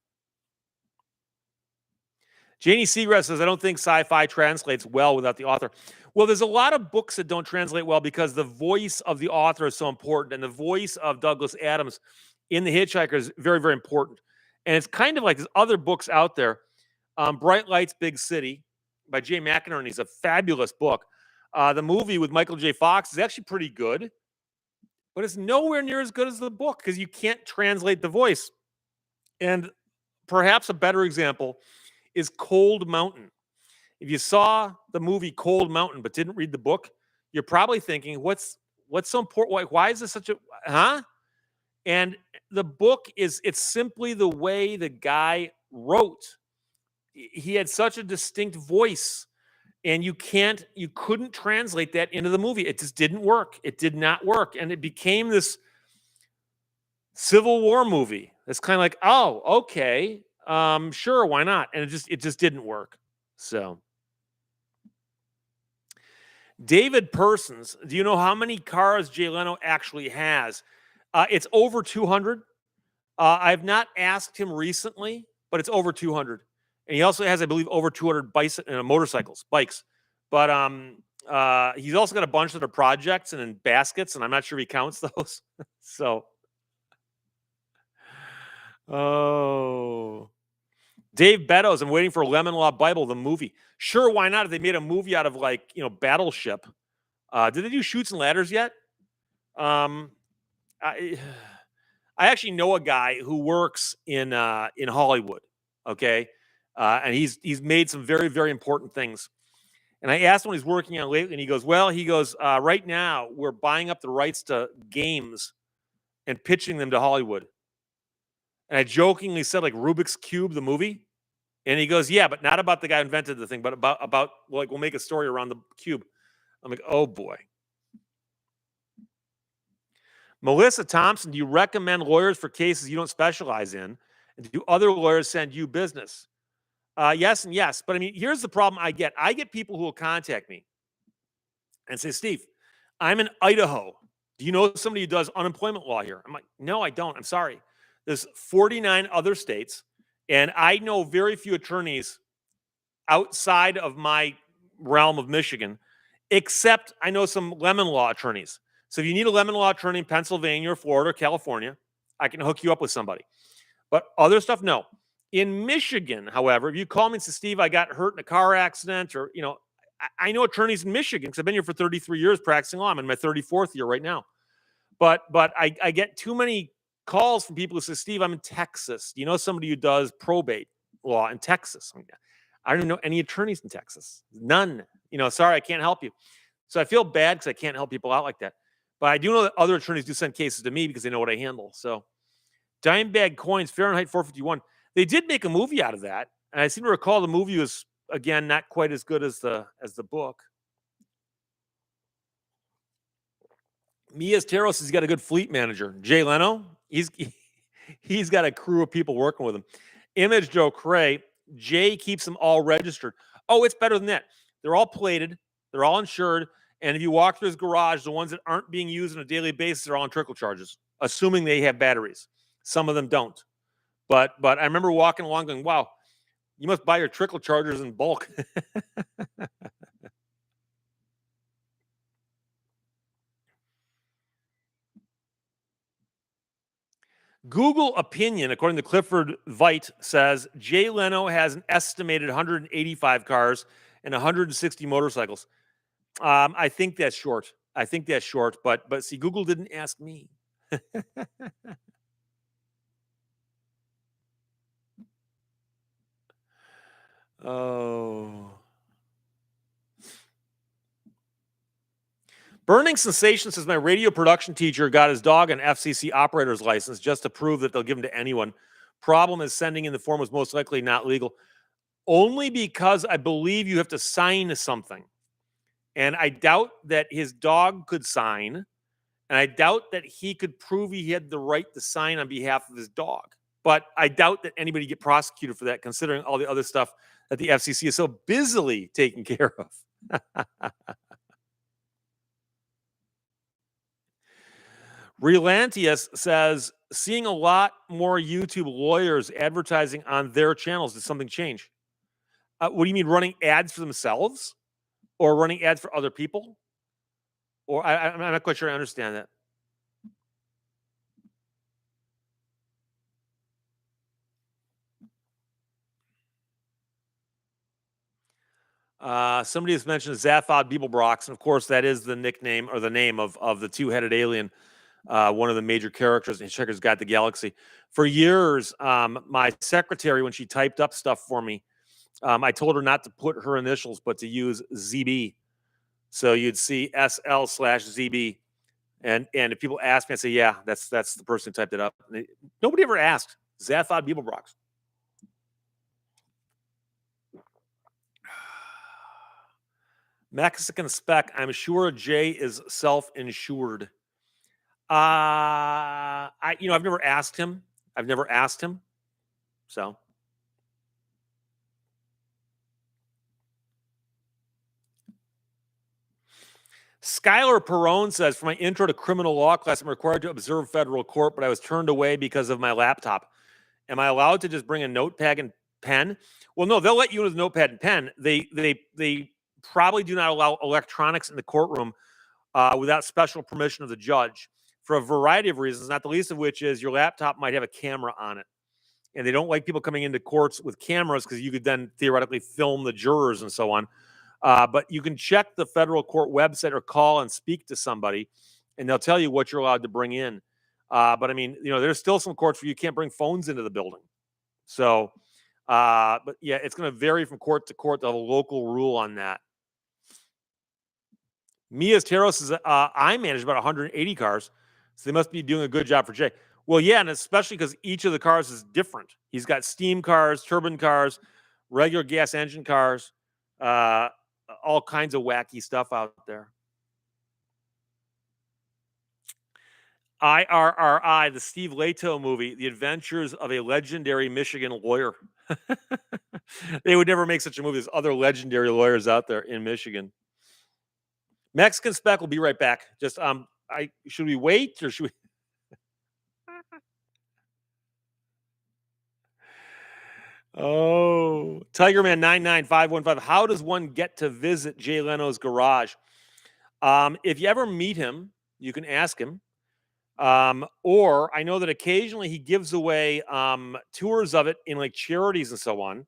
Janie Seagrass says, I don't think sci-fi translates well without the author. Well, there's a lot of books that don't translate well because the voice of the author is so important, and the voice of Douglas Adams in The Hitchhiker is very, very important. And it's kind of like there's other books out there. Bright Lights, Big City by Jay McInerney is a fabulous book. The movie with Michael J. Fox is actually pretty good, but it's nowhere near as good as the book because you can't translate the voice. And perhaps a better example is Cold Mountain. If you saw the movie Cold Mountain but didn't read the book, you're probably thinking, what's so important? Why is this such a And the book it's simply the way the guy wrote. He had such a distinct voice, and you couldn't translate that into the movie. It just didn't work. It did not work, and it became this Civil War movie. It's kind of like, oh, okay, sure, why not? And it just didn't work. So, David Persons, do you know how many cars Jay Leno actually has? It's over 200. I've not asked him recently, but it's over 200. And he also has, I believe, over 200 bikes. But he's also got a bunch that are projects and in baskets, and I'm not sure if he counts those. So, Dave Beddoes, I'm waiting for Lemon Law Bible, the movie. Sure, why not? If they made a movie out of Battleship. Did they do Shoots and Ladders yet? I actually know a guy who works in Hollywood. Okay, and he's made some very, very important things. And I asked him what he's working on lately, and he goes, right now we're buying up the rights to games and pitching them to Hollywood. And I jokingly said, like Rubik's Cube, the movie. And he goes, yeah, but not about the guy who invented the thing, but about like we'll make a story around the cube. I'm like, oh boy. Melissa Thompson, do you recommend lawyers for cases you don't specialize in? And do other lawyers send you business? Yes and yes. But I mean, here's the problem I get. I get people who will contact me and say, Steve, I'm in Idaho. Do you know somebody who does unemployment law here? I'm like, no, I don't. I'm sorry. There's 49 other states, and I know very few attorneys outside of my realm of Michigan, except I know some lemon law attorneys. So if you need a lemon law attorney in Pennsylvania or Florida or California, I can hook you up with somebody. But other stuff, no. In Michigan, however, if you call me and say, Steve, I got hurt in a car accident, or, I know attorneys in Michigan because I've been here for 33 years practicing law. I'm in my 34th year right now. But I get too many calls from people who say, Steve, I'm in Texas. Do you know somebody who does probate law in Texas? I don't even know any attorneys in Texas. None. Sorry, I can't help you. So I feel bad because I can't help people out like that. But I do know that other attorneys do send cases to me because they know what I handle. So Dimebag Coins, Fahrenheit 451. They did make a movie out of that. And I seem to recall the movie was, again, not quite as good as the book. Mia's Tarot says he's got a good fleet manager. Jay Leno, he's got a crew of people working with him. Image Joe Cray, Jay keeps them all registered. Oh, it's better than that. They're all plated. They're all insured. And if you walk through his garage, the ones that aren't being used on a daily basis are all on trickle charges, assuming they have batteries. Some of them don't. But I remember walking along going, wow, you must buy your trickle chargers in bulk. Google opinion, according to Clifford Veit, says Jay Leno has an estimated 185 cars and 160 motorcycles. I think that's short. But see, Google didn't ask me. Oh. Burning Sensation says my radio production teacher got his dog an FCC operator's license just to prove that they'll give him to anyone. Problem is sending in the form was most likely not legal. Only because I believe you have to sign something. And I doubt that his dog could sign, and I doubt that he could prove he had the right to sign on behalf of his dog. But I doubt that anybody get prosecuted for that, considering all the other stuff that the FCC is so busily taking care of. Relantius says, seeing a lot more YouTube lawyers advertising on their channels. Did something change? What do you mean, running ads for themselves or running ads for other people? Or I'm not quite sure I understand that. Somebody has mentioned Zaphod Beeblebrox, and of course, that is the nickname or the name of the two-headed alien, one of the major characters in Hitchhiker's Guide to the Galaxy. For years, my secretary, when she typed up stuff for me, I told her not to put her initials, but to use ZB. So you'd see SL/ZB, and if people ask me, I say, yeah, that's the person who typed it up. Nobody ever asked. Zaphod Beeblebrox. Mexican spec. I'm sure Jay is self-insured. I've never asked him. So. Skylar Perone says, for my intro to criminal law class, I'm required to observe federal court, but I was turned away because of my laptop. Am I allowed to just bring a notepad and pen? Well, no, they'll let you in with a notepad and pen. They probably do not allow electronics in the courtroom without special permission of the judge for a variety of reasons, not the least of which is your laptop might have a camera on it. And they don't like people coming into courts with cameras because you could then theoretically film the jurors and so on. But you can check the federal court website or call and speak to somebody, and they'll tell you what you're allowed to bring in. But I mean, there's still some courts where you can't bring phones into the building. So, but yeah, it's going to vary from court to court. They'll have a local rule on that. Mia's Tarot says, I manage about 180 cars, so they must be doing a good job for Jay. Well, yeah, and especially because each of the cars is different. He's got steam cars, turbine cars, regular gas engine cars, all kinds of wacky stuff out there. IRRI, the Steve Lehto movie, The Adventures of a Legendary Michigan Lawyer. They would never make such a movie. There's other legendary lawyers out there in Michigan. Mexican Spec will be right back. Just should we wait or should we? Oh, Tigerman 99515. How does one get to visit Jay Leno's garage? If you ever meet him, you can ask him. Or I know that occasionally he gives away tours of it in like charities and so on.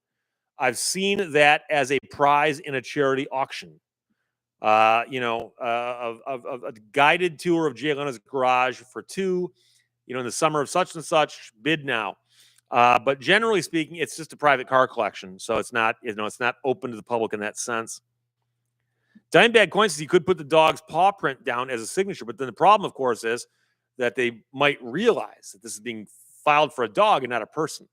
I've seen that as a prize in a charity auction. Of a guided tour of Jay Leno's garage for two, in the summer of such and such, bid now. But generally speaking, it's just a private car collection. So it's not, it's not open to the public in that sense. Dimebag Coin says you could put the dog's paw print down as a signature, but then the problem, of course, is that they might realize that this is being filed for a dog and not a person.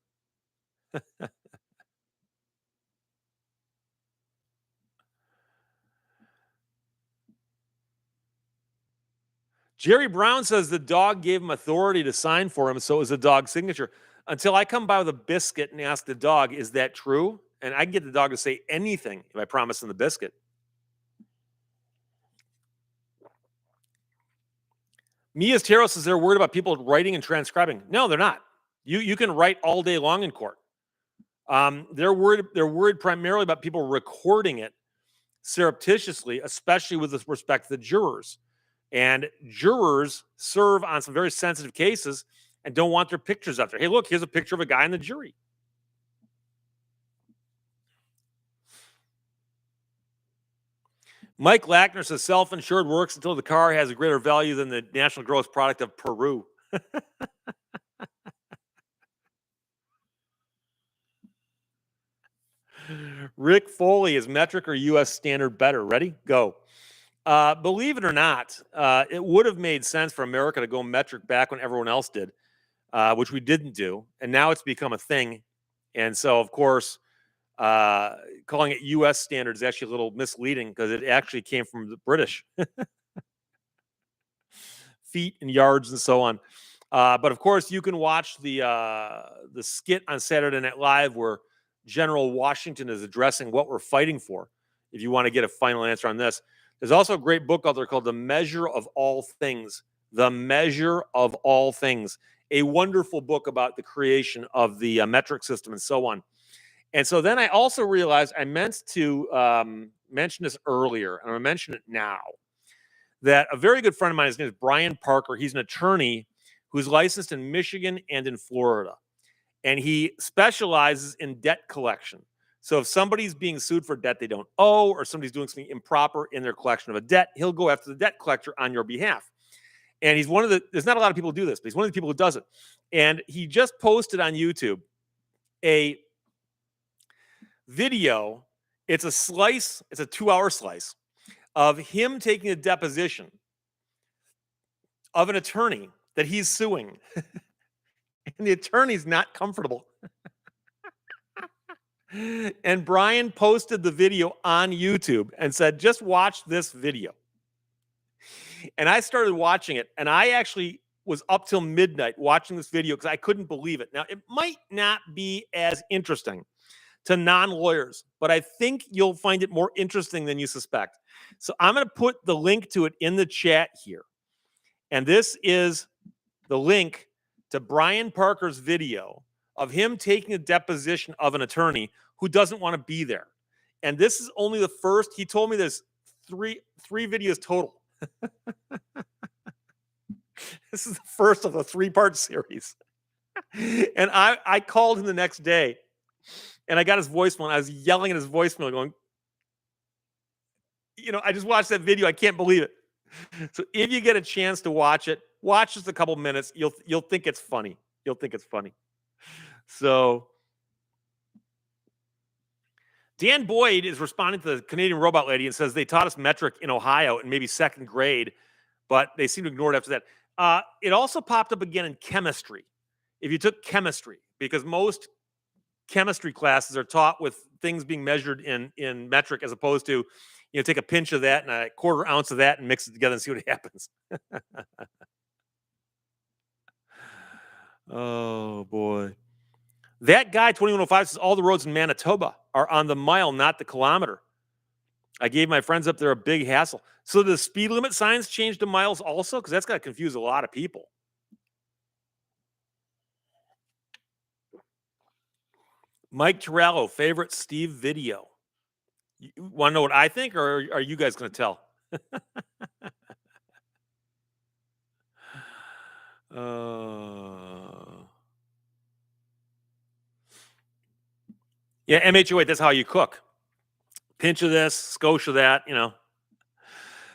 Jerry Brown says the dog gave him authority to sign for him, so it was a dog signature. Until I come by with a biscuit and ask the dog, is that true? And I can get the dog to say anything if I promise him the biscuit. Mia's Tarot says they're worried about people writing and transcribing. No, they're not. You can write all day long in court. They're worried primarily about people recording it surreptitiously, especially with respect to the jurors. And jurors serve on some very sensitive cases and don't want their pictures out there. Hey, look, here's a picture of a guy in the jury. Mike Lackner says self-insured works until the car has a greater value than the national gross product of Peru. Rick Foley, is metric or U.S. standard better? Ready? Go. Believe it or not, it would have made sense for America to go metric back when everyone else did, which we didn't do. And now it's become a thing. And so, of course, Calling it U.S. standard is actually a little misleading because it actually came from the British. Feet and yards and so on. But of course, you can watch the skit on Saturday Night Live where General Washington is addressing what we're fighting for. If you want to get a final answer on this, there's also a great book out there called "The Measure of All Things." The Measure of All Things, a wonderful book about the creation of the metric system and so on. And so then I also realized I meant to mention this earlier, and I'm going to mention it now. That a very good friend of mine, his name is Brian Parker. He's an attorney who's licensed in Michigan and in Florida. And he specializes in debt collection. So if somebody's being sued for debt they don't owe, or somebody's doing something improper in their collection of a debt, he'll go after the debt collector on your behalf. And he's one of the, there's not a lot of people who do this, but he's one of the people who does it. And he just posted on YouTube a video. It's a slice, it's a 2-hour slice of him taking a deposition of an attorney that he's suing. And the attorney's not comfortable. And Brian posted the video on YouTube and said, just watch this video. And I started watching it, and I actually was up till midnight watching this video because I couldn't believe it. Now, it might not be as interesting to non-lawyers, but I think you'll find it more interesting than you suspect. So I'm going to put the link to it in the chat here. And this is the link to Brian Parker's video of him taking a deposition of an attorney who doesn't want to be there. And this is only the first. He told me there's three videos total. This is the first of a 3-part series. And I called him the next day. And I got his voicemail, and I was yelling at his voicemail going, I just watched that video. I can't believe it. So if you get a chance to watch it, watch just a couple minutes. You'll think it's funny. You'll think it's funny. So Dan Boyd is responding to the Canadian robot lady and says they taught us metric in Ohio in maybe 2nd grade, but they seem to ignore it after that. It also popped up again in chemistry. If you took chemistry, because most chemistry classes are taught with things being measured in metric as opposed to, take a pinch of that and a 1/4 ounce of that and mix it together and see what happens. Oh, boy. That guy, 2105, says all the roads in Manitoba are on the mile, not the kilometer. I gave my friends up there a big hassle. So the speed limit signs change to miles also? Because that's got to confuse a lot of people. Mike Torello, favorite Steve video. You want to know what I think, or are you guys going to tell? Yeah, MH08, that's how you cook. Pinch of this, skosh of that,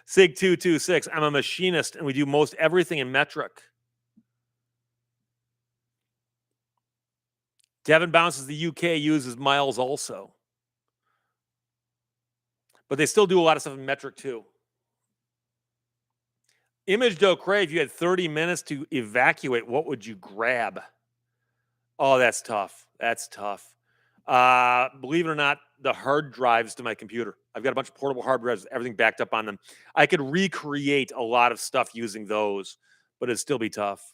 Sig 226, I'm a machinist, and we do most everything in metric. Devin bounces the UK uses miles also. But they still do a lot of stuff in metric too. Image Doe Cray, if you had 30 minutes to evacuate, what would you grab? Oh, that's tough. That's tough. Believe it or not, the hard drives to my computer. I've got a bunch of portable hard drives, everything backed up on them. I could recreate a lot of stuff using those, but it'd still be tough.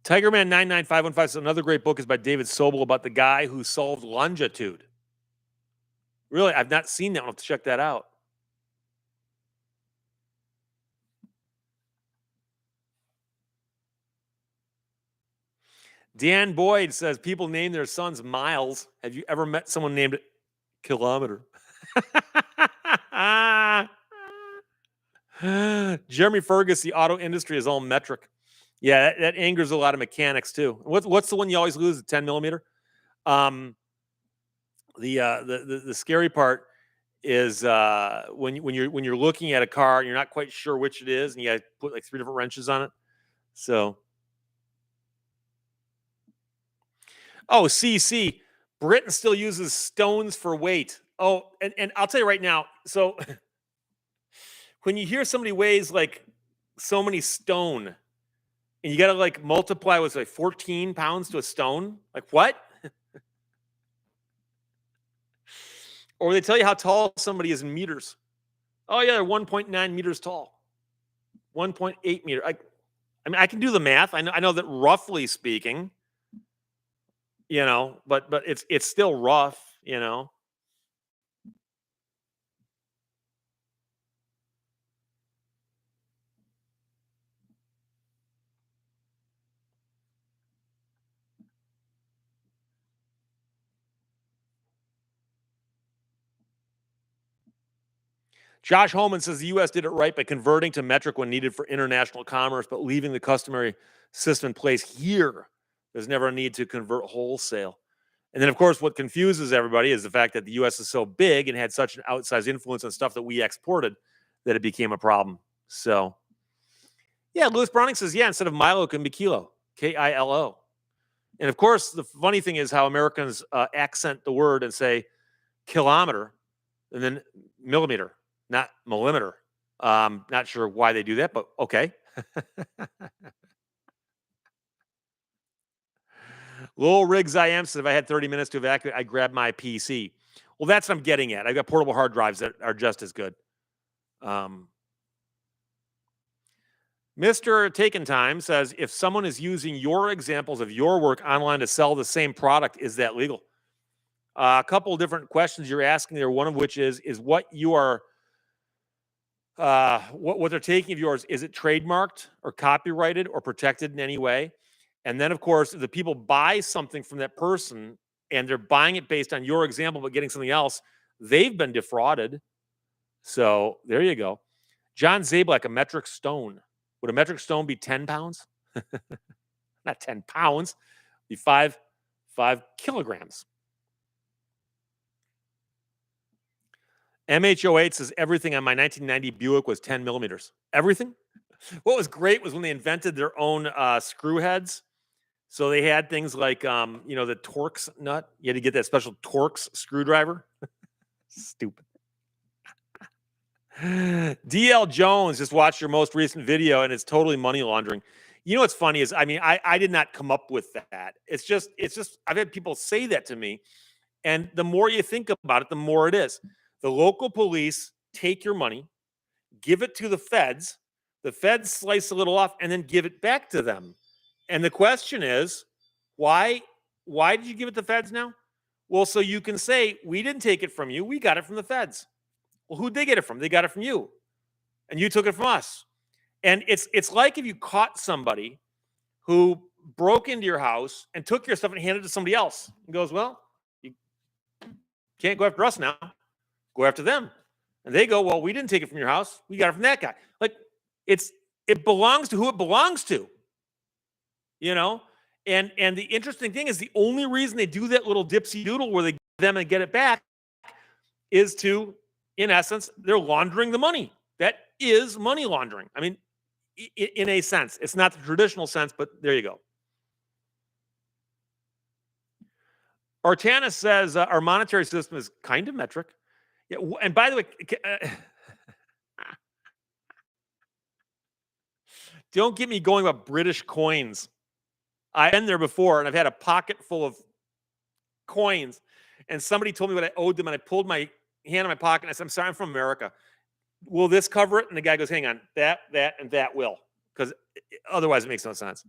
Tigerman 99515 says another great book is by David Sobel about the guy who solved longitude. Really, I've not seen that. I'll have to check that out. Dan Boyd says people name their sons Miles. Have you ever met someone named it Kilometer? Jeremy Fergus, the auto industry is all metric. Yeah, that angers a lot of mechanics too. What's the one you always lose? The 10 millimeter. The scary part is when you're looking at a car and you're not quite sure which it is, and you got to put like 3 different wrenches on it. So, CC, Britain still uses stones for weight. Oh, and I'll tell you right now. So when you hear somebody weighs like so many stone, and you got to like multiply with like 14 pounds to a stone. Like what? Or they tell you how tall somebody is in meters. Oh yeah, they're 1.9 meters tall, 1.8 meter. I mean, I can do the math. I know that roughly speaking, but it's still rough. Josh Holman says the U.S. did it right by converting to metric when needed for international commerce, but leaving the customary system in place here. There's never a need to convert wholesale. And then, of course, what confuses everybody is the fact that the U.S. is so big and had such an outsized influence on stuff that we exported that it became a problem. So, yeah, Lewis Browning says, yeah, instead of Milo, it can be kilo, Kilo. And of course, the funny thing is how Americans accent the word and say kilometer and then millimeter, not millimeter. Not sure why they do that, but okay. Lowell Riggs I am said if I had 30 minutes to evacuate, I'd grab my PC. Well, that's what I'm getting at. I've got portable hard drives that are just as good. Mr. Taken Time says if someone is using your examples of your work online to sell the same product, is that legal? A couple of different questions you're asking there. One of which is what you are, what they're taking of yours, is it trademarked or copyrighted or protected in any way? And then, of course, if the people buy something from that person and they're buying it based on your example but getting something else, they've been defrauded. So there you go. John Zablak, a metric stone. Would a metric stone be 10 pounds? Not 10 pounds. Be 5 kilograms. MH08 says everything on my 1990 Buick was 10 millimeters. Everything? What was great was when they invented their own screw heads. So they had things like, the Torx nut. You had to get that special Torx screwdriver. Stupid. DL Jones just watched your most recent video and it's totally money laundering. You know what's funny is, I did not come up with that. It's just I've had people say that to me, and the more you think about it, the more it is. The local police take your money, give it to the feds. The feds slice a little off and then give it back to them. And the question is, why did you give it to the feds now? Well, so you can say we didn't take it from you, we got it from the feds. Well, who'd they get it from? They got it from you. And you took it from us. And it's like if you caught somebody who broke into your house and took your stuff and handed it to somebody else and goes, well, you can't go after us now. Go after them. And they go, well, we didn't take it from your house. We got it from that guy. Like it belongs to who it belongs to. And the interesting thing is the only reason they do that little dipsy doodle where they give them and get it back is to, in essence, they're laundering the money. That is money laundering. I mean, in a sense, it's not the traditional sense, but there you go. Artana says our monetary system is kind of metric. Yeah, and by the way, don't get me going about British coins. I've been there before, and I've had a pocket full of coins, and somebody told me what I owed them, and I pulled my hand in my pocket, and I said, I'm sorry, I'm from America. Will this cover it? And the guy goes, hang on, that, and that will, because otherwise it makes no sense.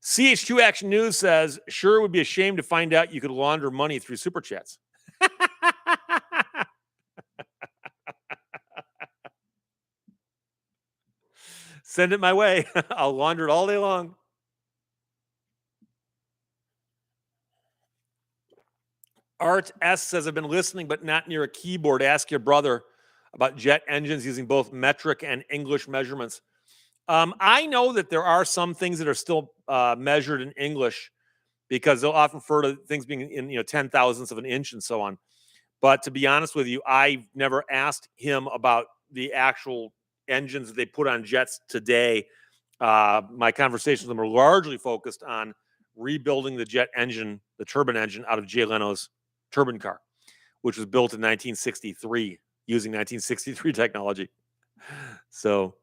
CH2 Action News says, sure, it would be a shame to find out you could launder money through Super Chats. Send it my way. I'll launder it all day long. Art S says, I've been listening, but not near a keyboard. Ask your brother about jet engines using both metric and English measurements. I know that there are some things that are still measured in English because they'll often refer to things being in 10 thousandths of an inch and so on. But to be honest with you, I've never asked him about the actual engines that they put on jets today. My conversations with them are largely focused on rebuilding the jet engine, the turbine engine, out of Jay Leno's Turbine Car, which was built in 1963 using 1963 technology. So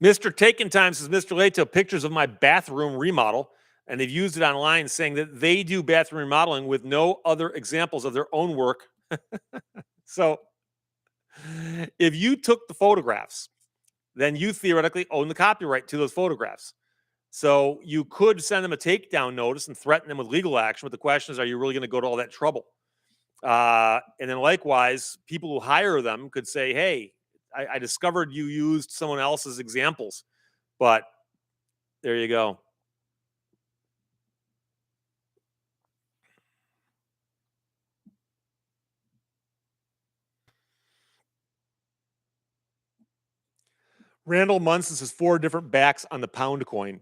Mr. Taken Time says, Mr. Lehto, pictures of my bathroom remodel, and they've used it online saying that they do bathroom remodeling with no other examples of their own work. So if you took the photographs, then you theoretically own the copyright to those photographs. So you could send them a takedown notice and threaten them with legal action. But the question is, are you really going to go to all that trouble? And then likewise, people who hire them could say, hey, I discovered you used someone else's examples, but there you go. Randall Munson says 4 different backs on the pound coin.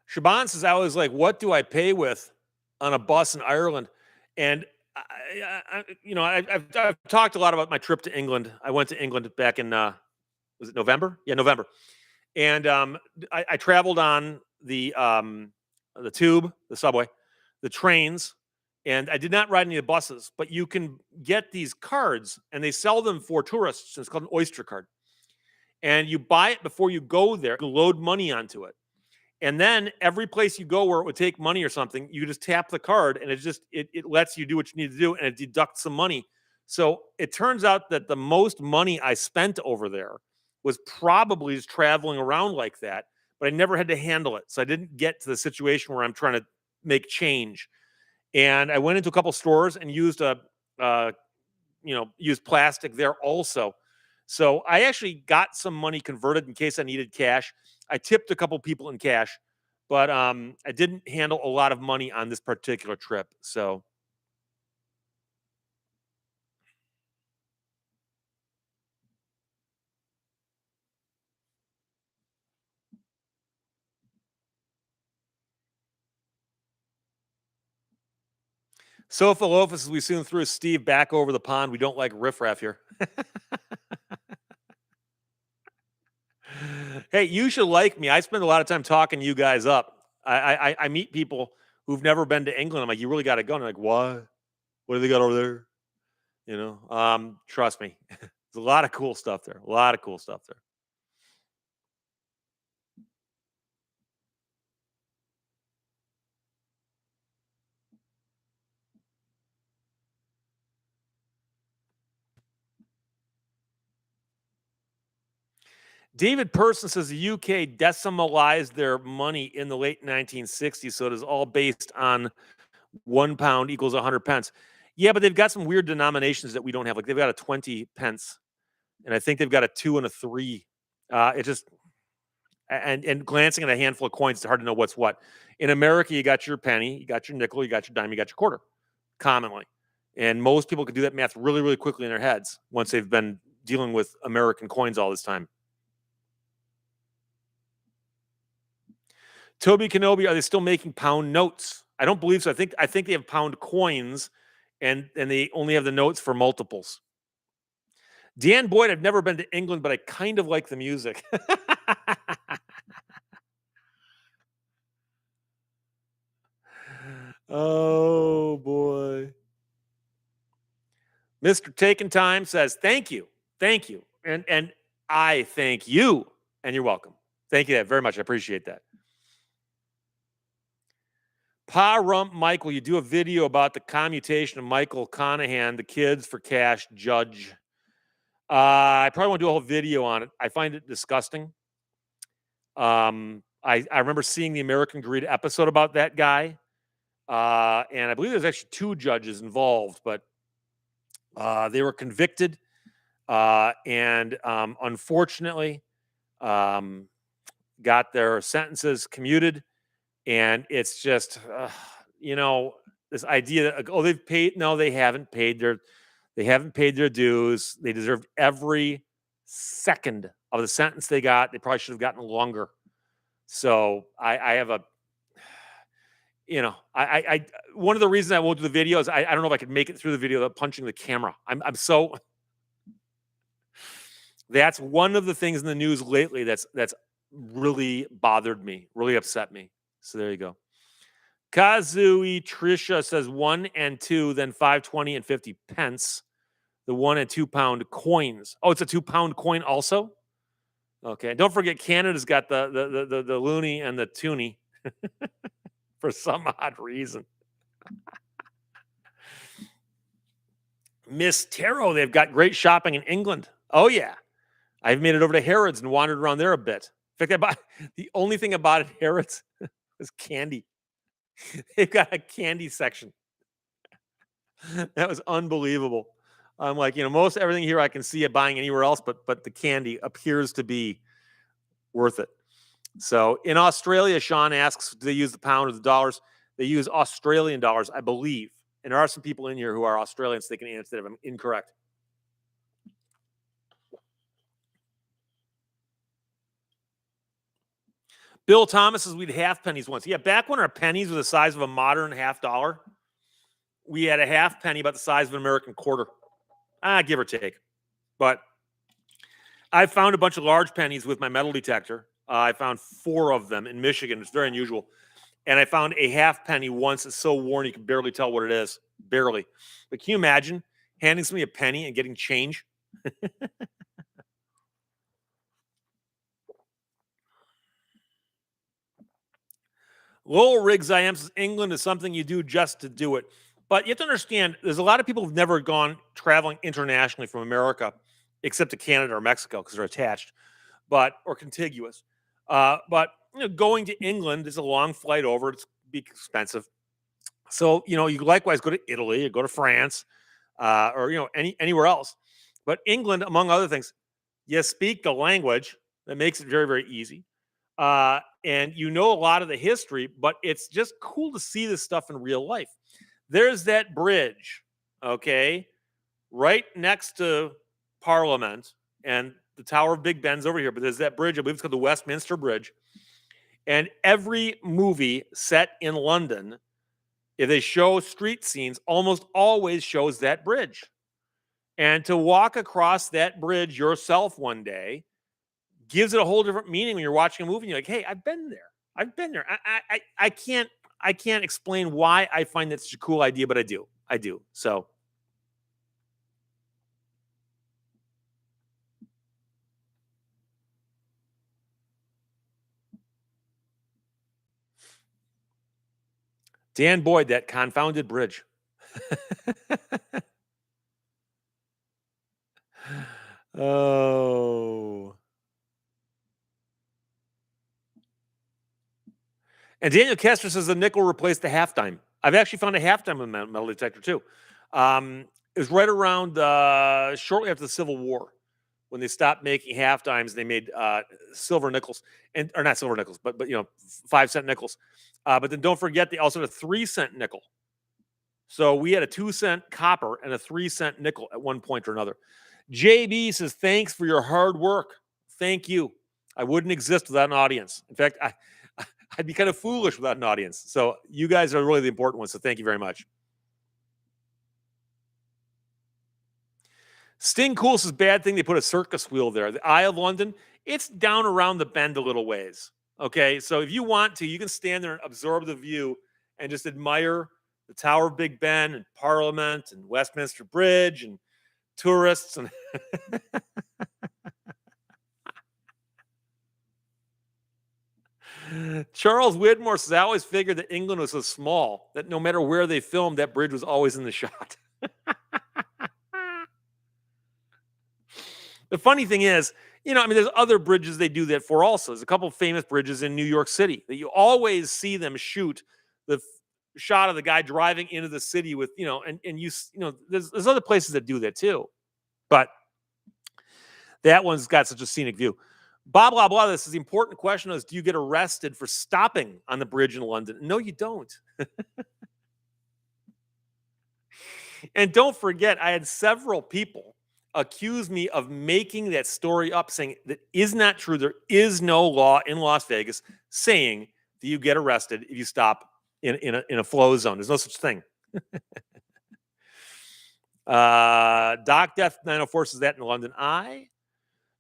Shaban says, I was like, what do I pay with on a bus in Ireland? And I've talked a lot about my trip to England. I went to England back in was it November? Yeah, November. And I traveled on the tube, the subway, the trains, and I did not ride any of the buses. But you can get these cards, and they sell them for tourists. It's called an Oyster card, and you buy it before you go there. You load money onto it. And then every place you go where it would take money or something, you just tap the card and it lets you do what you need to do and it deducts some money. So it turns out that the most money I spent over there was probably just traveling around like that, but I never had to handle it. So I didn't get to the situation where I'm trying to make change. And I went into a couple stores and used uh, used plastic there also. So I actually got some money converted in case I needed cash. I tipped a couple people in cash, but I didn't handle a lot of money on this particular trip. So Sofa Lofus, as we soon threw Steve back over the pond. We don't like riffraff here. Hey, you should like me. I spend a lot of time talking you guys up. I meet people who've never been to England. I'm like, you really got to go. And they're like, what? What do they got over there? Trust me. There's a lot of cool stuff there. A lot of cool stuff there. David Person says the UK decimalized their money in the late 1960s, so it is all based on £1 equals 100 pence. Yeah, but they've got some weird denominations that we don't have. Like they've got a 20 pence, and I think they've got a 2 and a 3. It just and glancing at a handful of coins, it's hard to know what's what. In America, you got your penny, you got your nickel, you got your dime, you got your quarter, commonly, and most people could do that math really, really quickly in their heads once they've been dealing with American coins all this time. Toby Kenobi, are they still making pound notes? I don't believe so. I think they have pound coins, and they only have the notes for multiples. Dan Boyd, I've never been to England, but I kind of like the music. Oh boy. Mr. Taken Time says, thank you. Thank you. And I thank you. And you're welcome. Thank you very much. I appreciate that. Pa Rump Michael, you do a video about the commutation of Michael Conahan, the kids for cash judge. I probably want to do a whole video on it. I find it disgusting. I remember seeing the American Greed episode about that guy. And I believe there's actually 2 judges involved, but they were convicted. And unfortunately, got their sentences commuted. And it's just, this idea that they've paid. No, they haven't paid their dues. They deserved every second of the sentence they got. They probably should have gotten longer. So I have a, I one of the reasons I won't do the video is I don't know if I could make it through the video without punching the camera. I'm so. That's one of the things in the news lately that's really bothered me, really upset me. So there you go. Kazui Trisha says 1 and 2, then 5.20 and 50 pence. The 1 and 2 pound coins. Oh, it's a 2 pound coin also? Okay. Don't forget Canada's got the loony and the toonie for some odd reason. Miss Tarot, they've got great shopping in England. Oh yeah. I've made it over to Harrods and wandered around there a bit. In fact, the only thing about it, Harrods, is candy. They've got a candy section. That was unbelievable. I'm like, most everything here I can see it buying anywhere else, but the candy appears to be worth it. So in Australia, Sean asks, do they use the pound or the dollars? They use Australian dollars, I believe. And there are some people in here who are Australians. So they can answer that if I'm incorrect. Bill Thomas says we'd half pennies once. Yeah, back when our pennies were the size of a modern $half, we had a half penny about the size of an American quarter. Give or take. But I found a bunch of large pennies with my metal detector. I found 4 of them in Michigan. It's very unusual. And I found a half penny once. It's so worn you can barely tell what it is. Barely. But can you imagine handing somebody a penny and getting change? Lowell Riggs I am says England is something you do just to do it. But you have to understand, there's a lot of people who've never gone traveling internationally from America, except to Canada or Mexico because they're attached, or contiguous. But going to England is a long flight over. It's be expensive. So you likewise go to Italy, or go to France, or anywhere else. But England, among other things, you speak the language. That makes it very, very easy. And a lot of the history, but it's just cool to see this stuff in real life. There's that bridge, okay, right next to Parliament, and the Tower of Big Ben's over here. But there's that bridge, I believe it's called the Westminster Bridge. And every movie set in London, if they show street scenes, almost always shows that bridge. And to walk across that bridge yourself one day gives it a whole different meaning when you're watching a movie and you're like, hey, I've been there. I can't explain why I find that such a cool idea, but I do. So Dan Boyd, that confounded bridge. Oh. And Daniel Kester says the nickel replaced the half dime. I've actually found a half dime with metal detector too. It was right around shortly after the Civil War when they stopped making half dimes. They made silver nickels, or not silver nickels, but 5-cent nickels. But then don't forget they also had a 3-cent nickel. So we had a 2-cent copper and a 3-cent nickel at one point or another. JB says, thanks for your hard work. Thank you. I wouldn't exist without an audience. In fact, I'd be kind of foolish without an audience. So you guys are really the important ones. So thank you very much. Sting Cool says, bad thing they put a circus wheel there. The Eye of London, it's down around the bend a little ways. Okay, so if you want to, you can stand there and absorb the view and just admire the Tower of Big Ben and Parliament and Westminster Bridge and tourists. And Charles Widmore says, I always figured that England was so small that no matter where they filmed, that bridge was always in the shot. The funny thing is, there's other bridges they do that for also. There's a couple of famous bridges in New York City that you always see them shoot the shot of the guy driving into the city with, there's other places that do that too. But that one's got such a scenic view. Blah, blah, blah. This is the important question is, do you get arrested for stopping on the bridge in London? No, you don't. And don't forget, I had several people accuse me of making that story up, saying that is not true. There is no law in Las Vegas saying that you get arrested if you stop in a flow zone. There's no such thing. Doc Death 904 says that in London Eye.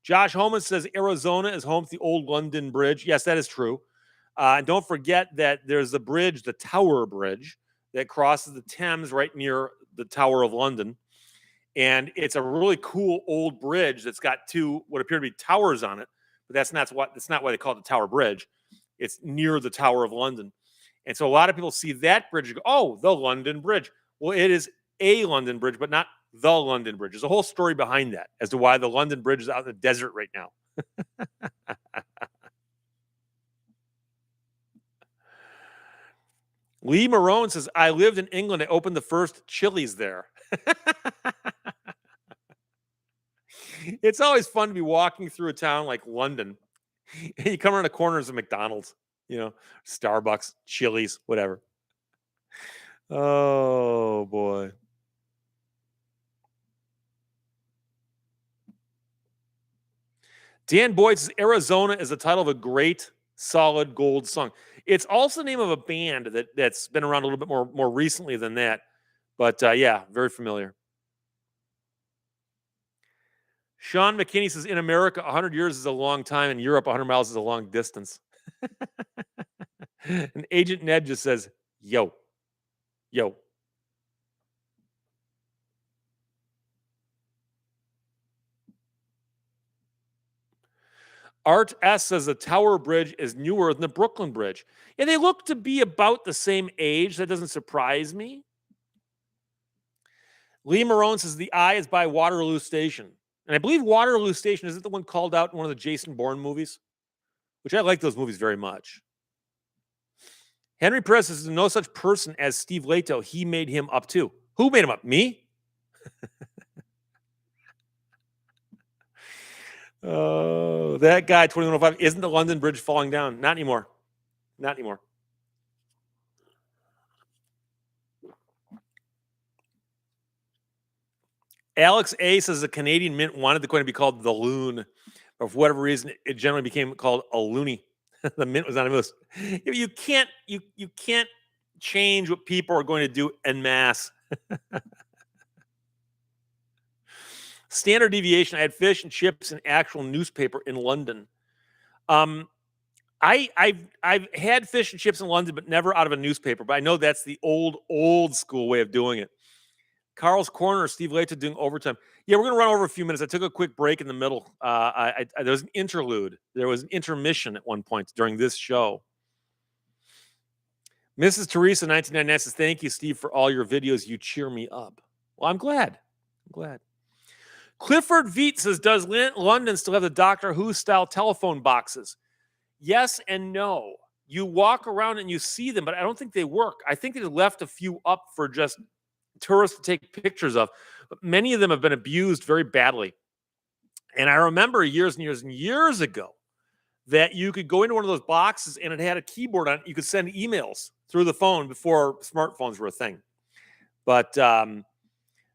Josh Holman says Arizona is home to the old London Bridge. Yes, that is true. And don't forget that there's the bridge, the Tower Bridge, that crosses the Thames right near the Tower of London. And it's a really cool old bridge that's got two what appear to be towers on it, but that's not why they call it the Tower Bridge. It's near the Tower of London. And so a lot of people see that bridge and go, oh, the London Bridge. Well, it is a London Bridge, but not the London Bridge. There's a whole story behind that as to why the London Bridge is out in the desert right now. Lee Marone says, I lived in England. I opened the first Chili's there. It's always fun to be walking through a town like London. You come around the corners of McDonald's, Starbucks, Chili's, whatever. Oh, boy. Dan Boyd says, Arizona is the title of a great, solid gold song. It's also the name of a band that's been around a little bit more recently than that. But yeah, very familiar. Sean McKinney says, in America, 100 years is a long time. In Europe, 100 miles is a long distance. And Agent Ned just says, yo. Art S says the Tower Bridge is newer than the Brooklyn Bridge. Yeah, they look to be about the same age. That doesn't surprise me. Lee Marone says the Eye is by Waterloo Station. And I believe Waterloo Station, is it the one called out in one of the Jason Bourne movies? Which I like those movies very much. Henry Perez says there's no such person as Steve Lehto. He made him up too. Who made him up? Me? Oh, that guy, 2105. Isn't the London Bridge falling down? Not anymore. Not anymore. Alex A says the Canadian Mint wanted the coin to be called the Loon. Or for whatever reason, it generally became called a loony. The mint was not a moose. You can't change what people are going to do en masse. Standard deviation. I had fish and chips and actual newspaper in London. I've had fish and chips in London, but never out of a newspaper. But I know that's the old school way of doing it. Carl's Corner, Steve Lehto doing overtime. Yeah, we're going to run over a few minutes. I took a quick break in the middle. There was an interlude. There was an intermission at one point during this show. Mrs. Teresa, 1999 says, thank you, Steve, for all your videos. You cheer me up. Well, I'm glad. Clifford Veet says, does London still have the Doctor Who style telephone boxes? Yes and no. You walk around and you see them, but I don't think they work. I think they left a few up for just tourists to take pictures of, but many of them have been abused very badly. And I remember years and years and years ago that you could go into one of those boxes and it had a keyboard on it. You could send emails through the phone before smartphones were a thing. But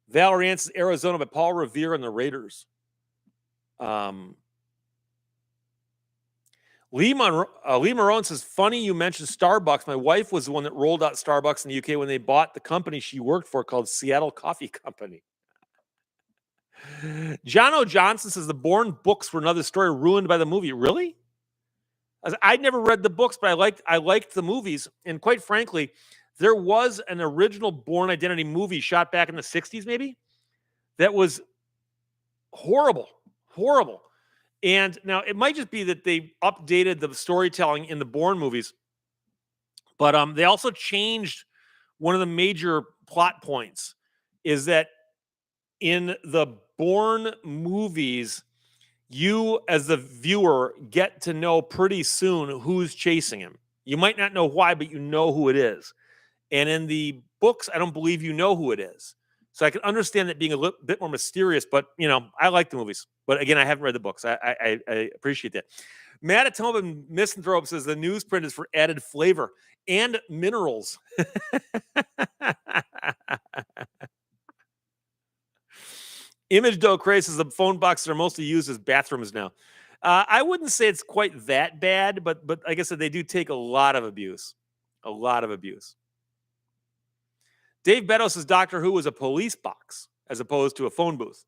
Valerie Ann says Arizona by Paul Revere and the Raiders. Lee Marone says, funny you mentioned Starbucks. My wife was the one that rolled out Starbucks in the UK when they bought the company she worked for called Seattle Coffee Company. John O. Johnson says the Bourne books were another story ruined by the movie. Really? I'd never read the books, but I liked the movies. And quite frankly, there was an original Bourne Identity movie shot back in the 60s, maybe, that was horrible. And now it might just be that they updated the storytelling in the Bourne movies, but they also changed one of the major plot points is that in the Bourne movies, you as the viewer get to know pretty soon who's chasing him. You might not know why, but you know who it is. And in the books, I don't believe you know who it is. So I can understand that being a little bit more mysterious, but I like the movies. But again, I haven't read the books. I appreciate that. Manitoba Misanthrope says the newsprint is for added flavor and minerals. Image Doe Craze says the phone boxes are mostly used as bathrooms now. I wouldn't say it's quite that bad, but like I said, they do take a lot of abuse. Dave Beto says Doctor Who was a police box as opposed to a phone booth.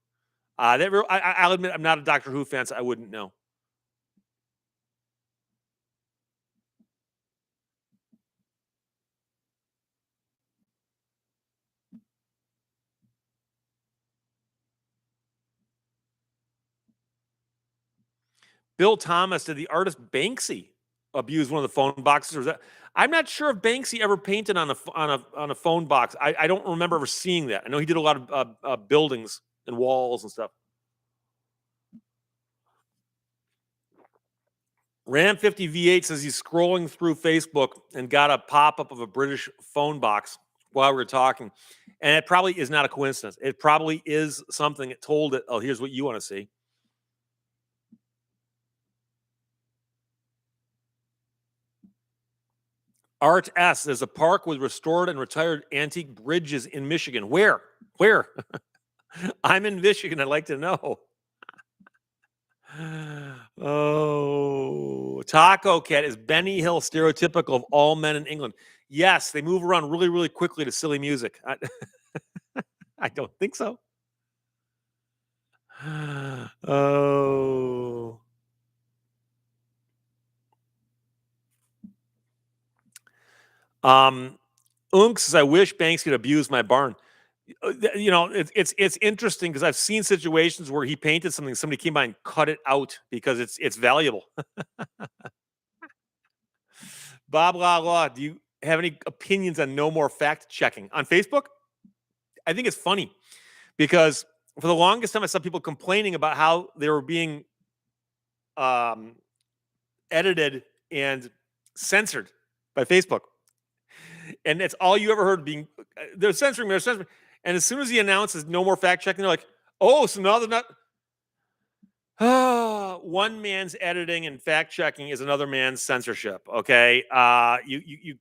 I'll admit I'm not a Doctor Who fan, so I wouldn't know. Bill Thomas, did the artist Banksy abuse one of the phone boxes? Or is that? I'm not sure if Banksy ever painted on a phone box. I don't remember ever seeing that. I know he did a lot of buildings and walls and stuff. Ram 50 V8 says he's scrolling through Facebook and got a pop up of a British phone box while we were talking. And it probably is not a coincidence. It probably is something that told it, oh, here's what you want to see. Art S. There's a park with restored and retired antique bridges in Michigan. Where? Where? I'm in Michigan. I'd like to know. Oh, Taco Cat, is Benny Hill stereotypical of all men in England? Yes, they move around really, really quickly to silly music. I don't think so. Oh. Unks says, I wish banks could abuse my barn. You know, it's interesting because I've seen situations where he painted something, somebody came by and cut it out because it's valuable. Bob La La, do you have any opinions on no more fact checking on Facebook? I think it's funny because for the longest time I saw people complaining about how they were being um, edited and censored by Facebook. And it's all you ever heard being they're censoring me, they're censoring me. And as soon as he announces no more fact checking, they're like, oh, so now they're not. One man's editing and fact checking is another man's censorship. Okay, you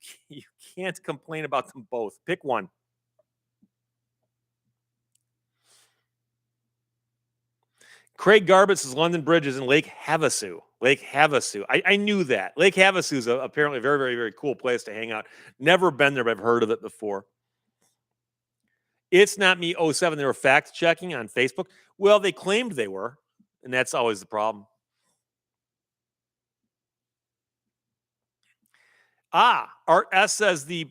can't complain about them both. Pick one. Craig Garbus is London Bridges in Lake Havasu. Lake Havasu. I knew that. Lake Havasu is apparently a very, very, very cool place to hang out. Never been there, but I've heard of it before. It's not me. '07. They were fact checking on Facebook. Well, they claimed they were, and that's always the problem. Art S says the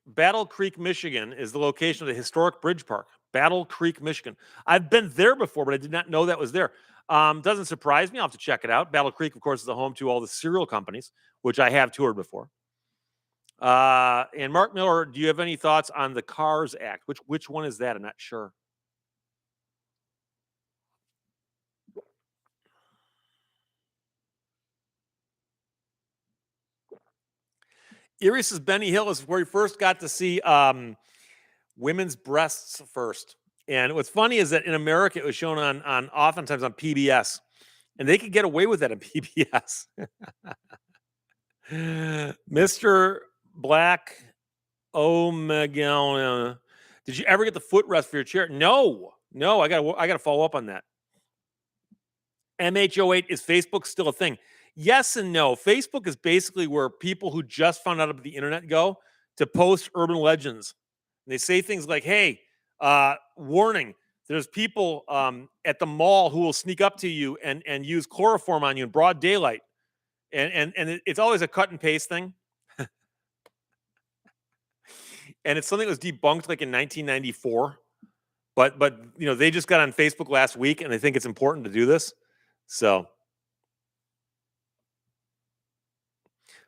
Battle Creek, Michigan is the location of the historic bridge park. Battle Creek, Michigan. I've been there before, but I did not know that was there. Doesn't surprise me. I'll have to check it out. Battle Creek, of course, is the home to all the cereal companies, which I have toured before. And Mark Miller, do you have any thoughts on the Cars Act? Which one is that? I'm not sure. Erie says Benny Hill is where he first got to see women's breasts first. And what's funny is that in America, it was shown on oftentimes on PBS, and they could get away with that on PBS. Mr. Black Omega, did you ever get the footrest for your chair? No. I gotta follow up on that. MH08, is Facebook still a thing? Yes and no. Facebook is basically where people who just found out about the internet go to post urban legends. And they say things like, hey, warning, there's people at the mall who will sneak up to you and use chloroform on you in broad daylight. And it's always a cut and paste thing. And it's something that was debunked like in 1994. But you know, they just got on Facebook last week and they think it's important to do this. So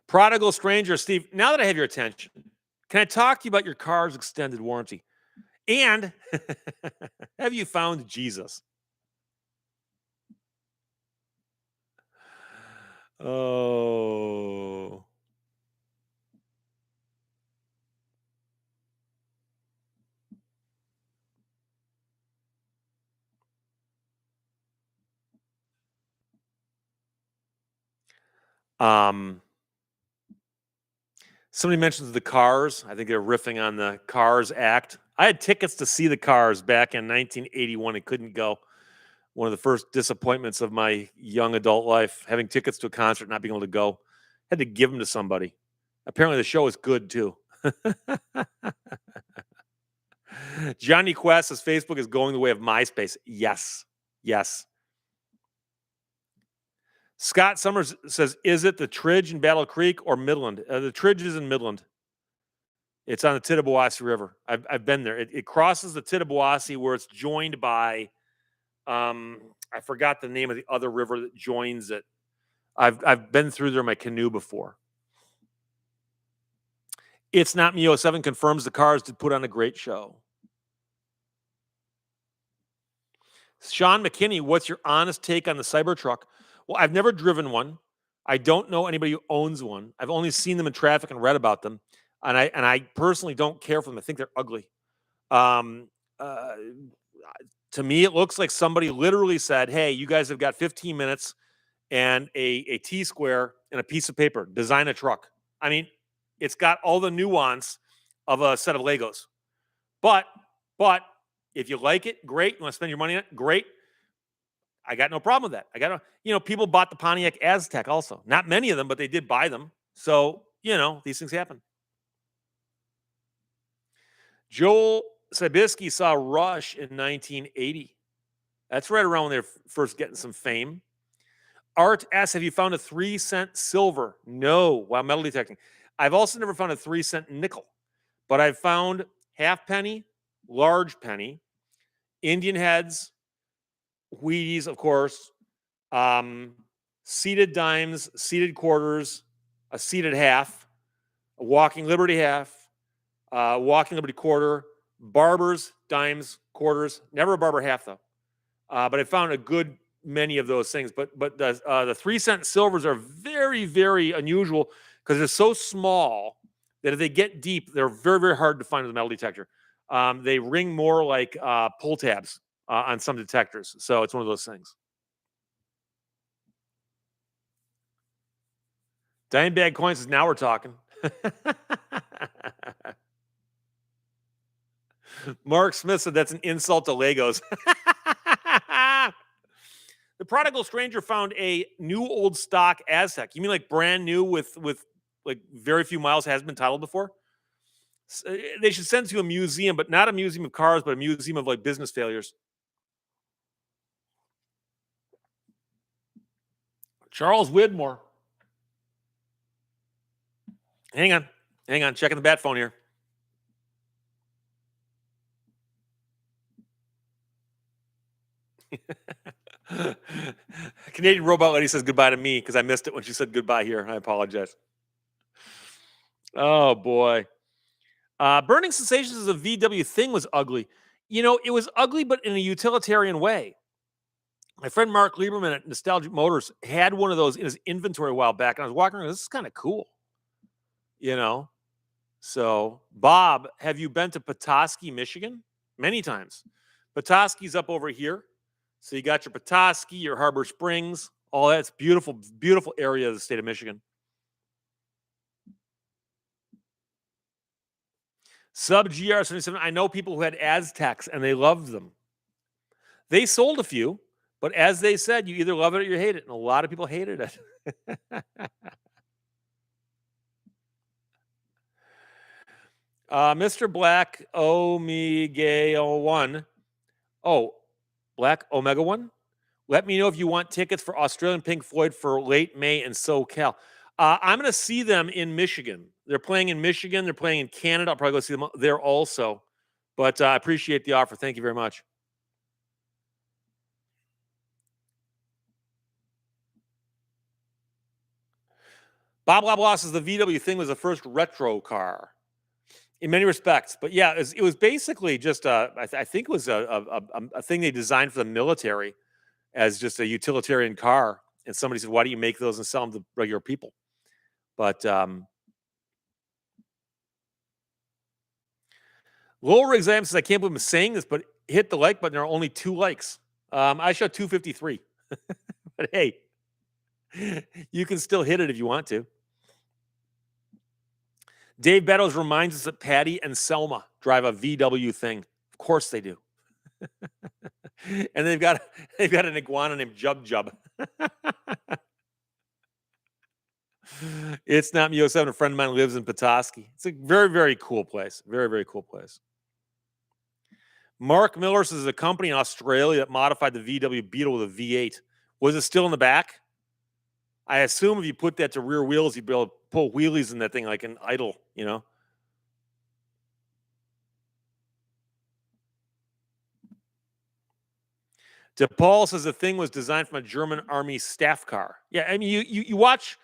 Prodigal Stranger, Steve, now that I have your attention, can I talk to you about your car's extended warranty? And have you found Jesus? Oh. Somebody mentions the Cars. I think they're riffing on the Cars Act. I had tickets to see the Cars back in 1981 and couldn't go. One of the first disappointments of my young adult life, having tickets to a concert, not being able to go. Had to give them to somebody. Apparently, the show is good too. Johnny Quest says Facebook is going the way of MySpace. Yes. Scott Summers says, is it the Tridge in Battle Creek or Midland? The Tridge is in Midland. It's on the Tittabawassee River. I've been there. It crosses the Tittabawassee where it's joined by I forgot the name of the other river that joins it. I've been through there in my canoe before. It's not me. 07 confirms the cars did put on a great show. Sean McKinney, what's your honest take on the Cybertruck? Well, I've never driven one. I don't know anybody who owns one. I've only seen them in traffic and read about them, and I personally don't care for them. I think they're ugly. Um, uh, to me, it looks like somebody literally said, "Hey, you guys have got 15 minutes and a T square and a piece of paper. Design a truck." I mean, it's got all the nuance of a set of Legos. But but if you like it, great. You want to spend your money on it, great. I got no problem with that. I got no, people bought the Pontiac Aztec also. Not many of them, but they did buy them. So, these things happen. Joel Sabisky saw Rush in 1980. That's right around when they're first getting some fame. Art asks, have you found a 3-cent silver? No, while metal detecting. I've also never found a 3-cent nickel, but I've found half penny, large penny, Indian heads, Wheaties, of course, seated dimes, seated quarters, a seated half, a walking Liberty half, walking Liberty quarter, barbers, dimes, quarters. Never a barber half though. But I found a good many of those things. But the 3-cent silvers are very, very unusual because they're so small that if they get deep, they're very, very hard to find with a metal detector. They ring more like pull tabs on some detectors. So it's one of those things. Dime bag coins is now we're talking. Mark Smith said that's an insult to Legos. The Prodigal Stranger found a new old stock Aztec. You mean like brand new with like very few miles, has been titled before? They should send it to a museum, but not a museum of cars, but a museum of like business failures. Charles Widmore. Hang on. Checking the bat phone here. Canadian Robot Lady says goodbye to me because I missed it when she said goodbye here. I apologize. Oh boy. Burning Sensations as a VW thing was ugly. It was ugly, but in a utilitarian way. My friend Mark Lieberman at Nostalgic Motors had one of those in his inventory a while back, and I was walking around. This is kind of cool, So, Bob, have you been to Petoskey, Michigan? Many times. Petoskey's up over here. So you got your Petoskey, your Harbor Springs, all that's beautiful, beautiful area of the state of Michigan. Sub GR77. I know people who had Aztecs and they loved them. They sold a few, but as they said, you either love it or you hate it. And a lot of people hated it. Mr. Black Omega 1. Oh, Black Omega 1? Let me know if you want tickets for Australian Pink Floyd for late May in SoCal. I'm going to see them in Michigan. They're playing in Michigan. They're playing in Canada. I'll probably go see them there also. But I appreciate the offer. Thank you very much. Bob Loblaw says the VW thing was the first retro car in many respects. But yeah, it was basically just I think it was a thing they designed for the military as just a utilitarian car. And somebody said, why do you make those and sell them to regular people? But Lower Exam says, I can't believe I'm saying this, but hit the like button. There are only 2 likes. I shot 253. But hey, you can still hit it if you want to. Dave Beddoes reminds us that Patty and Selma drive a VW thing. Of course they do. And they've got an iguana named Jub Jub. It's not me 07. A friend of mine lives in Petoskey. It's a very, very cool place. Very, very cool place. Mark Miller says a company in Australia that modified the VW Beetle with a V8. Was it still in the back? I assume if you put that to rear wheels, you'd be able to pull wheelies in that thing like an idle, DePaul says the thing was designed from a German army staff car. Yeah, I mean, you watch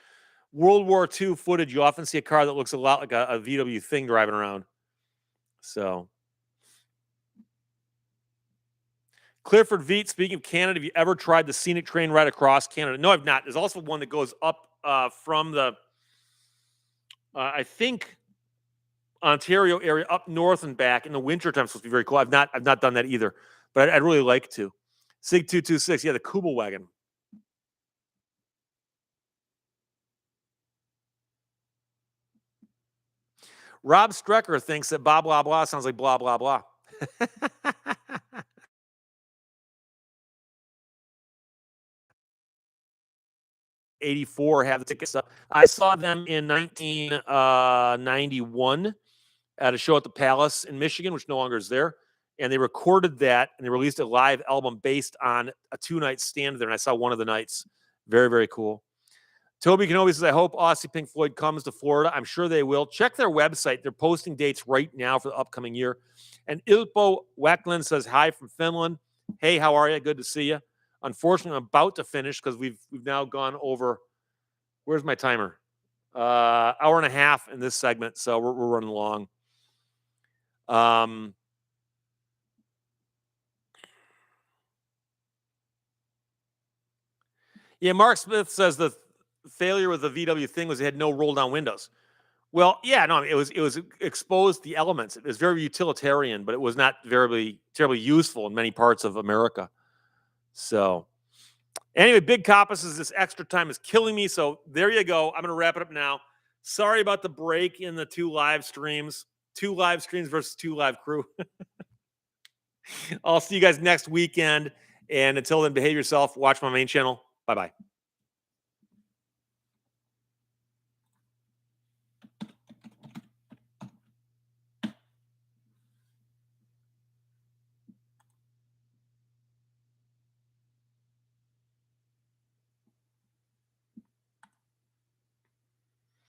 World War II footage, you often see a car that looks a lot like a VW thing driving around. So, Clifford Veet, speaking of Canada, have you ever tried the scenic train ride across Canada? No, I've not. There's also one that goes up from the, I think, Ontario area up north and back in the wintertime. It's supposed to be very cool. I've not done that either, but I'd really like to. Sig 226, yeah, the Kubel wagon. Rob Strecker thinks that blah blah blah sounds like blah blah blah. 84 have the tickets up. I saw them in 1991 at a show at the Palace in Michigan, which no longer is there. And they recorded that and they released a live album based on a 2-night stand there. And I saw one of the nights. Very, very cool. Toby Kenobi says, I hope Aussie Pink Floyd comes to Florida. I'm sure they will. Check their website. They're posting dates right now for the upcoming year. And Ilpo Weckland says, hi from Finland. Hey, how are you? Good to see you. Unfortunately, I'm about to finish because we've now gone over. Where's my timer? Hour and a half in this segment, so we're running long. Yeah, Mark Smith says the failure with the VW thing was it had no roll down windows. Well, yeah, no, it was exposed the elements. It was very utilitarian, but it was not very terribly useful in many parts of America. So, anyway, Big Coppa says this extra time is killing me. So there you go. I'm going to wrap it up now. Sorry about the break in the 2 live streams. 2 live streams versus 2 live crew. I'll see you guys next weekend. And until then, behave yourself. Watch my main channel. Bye-bye.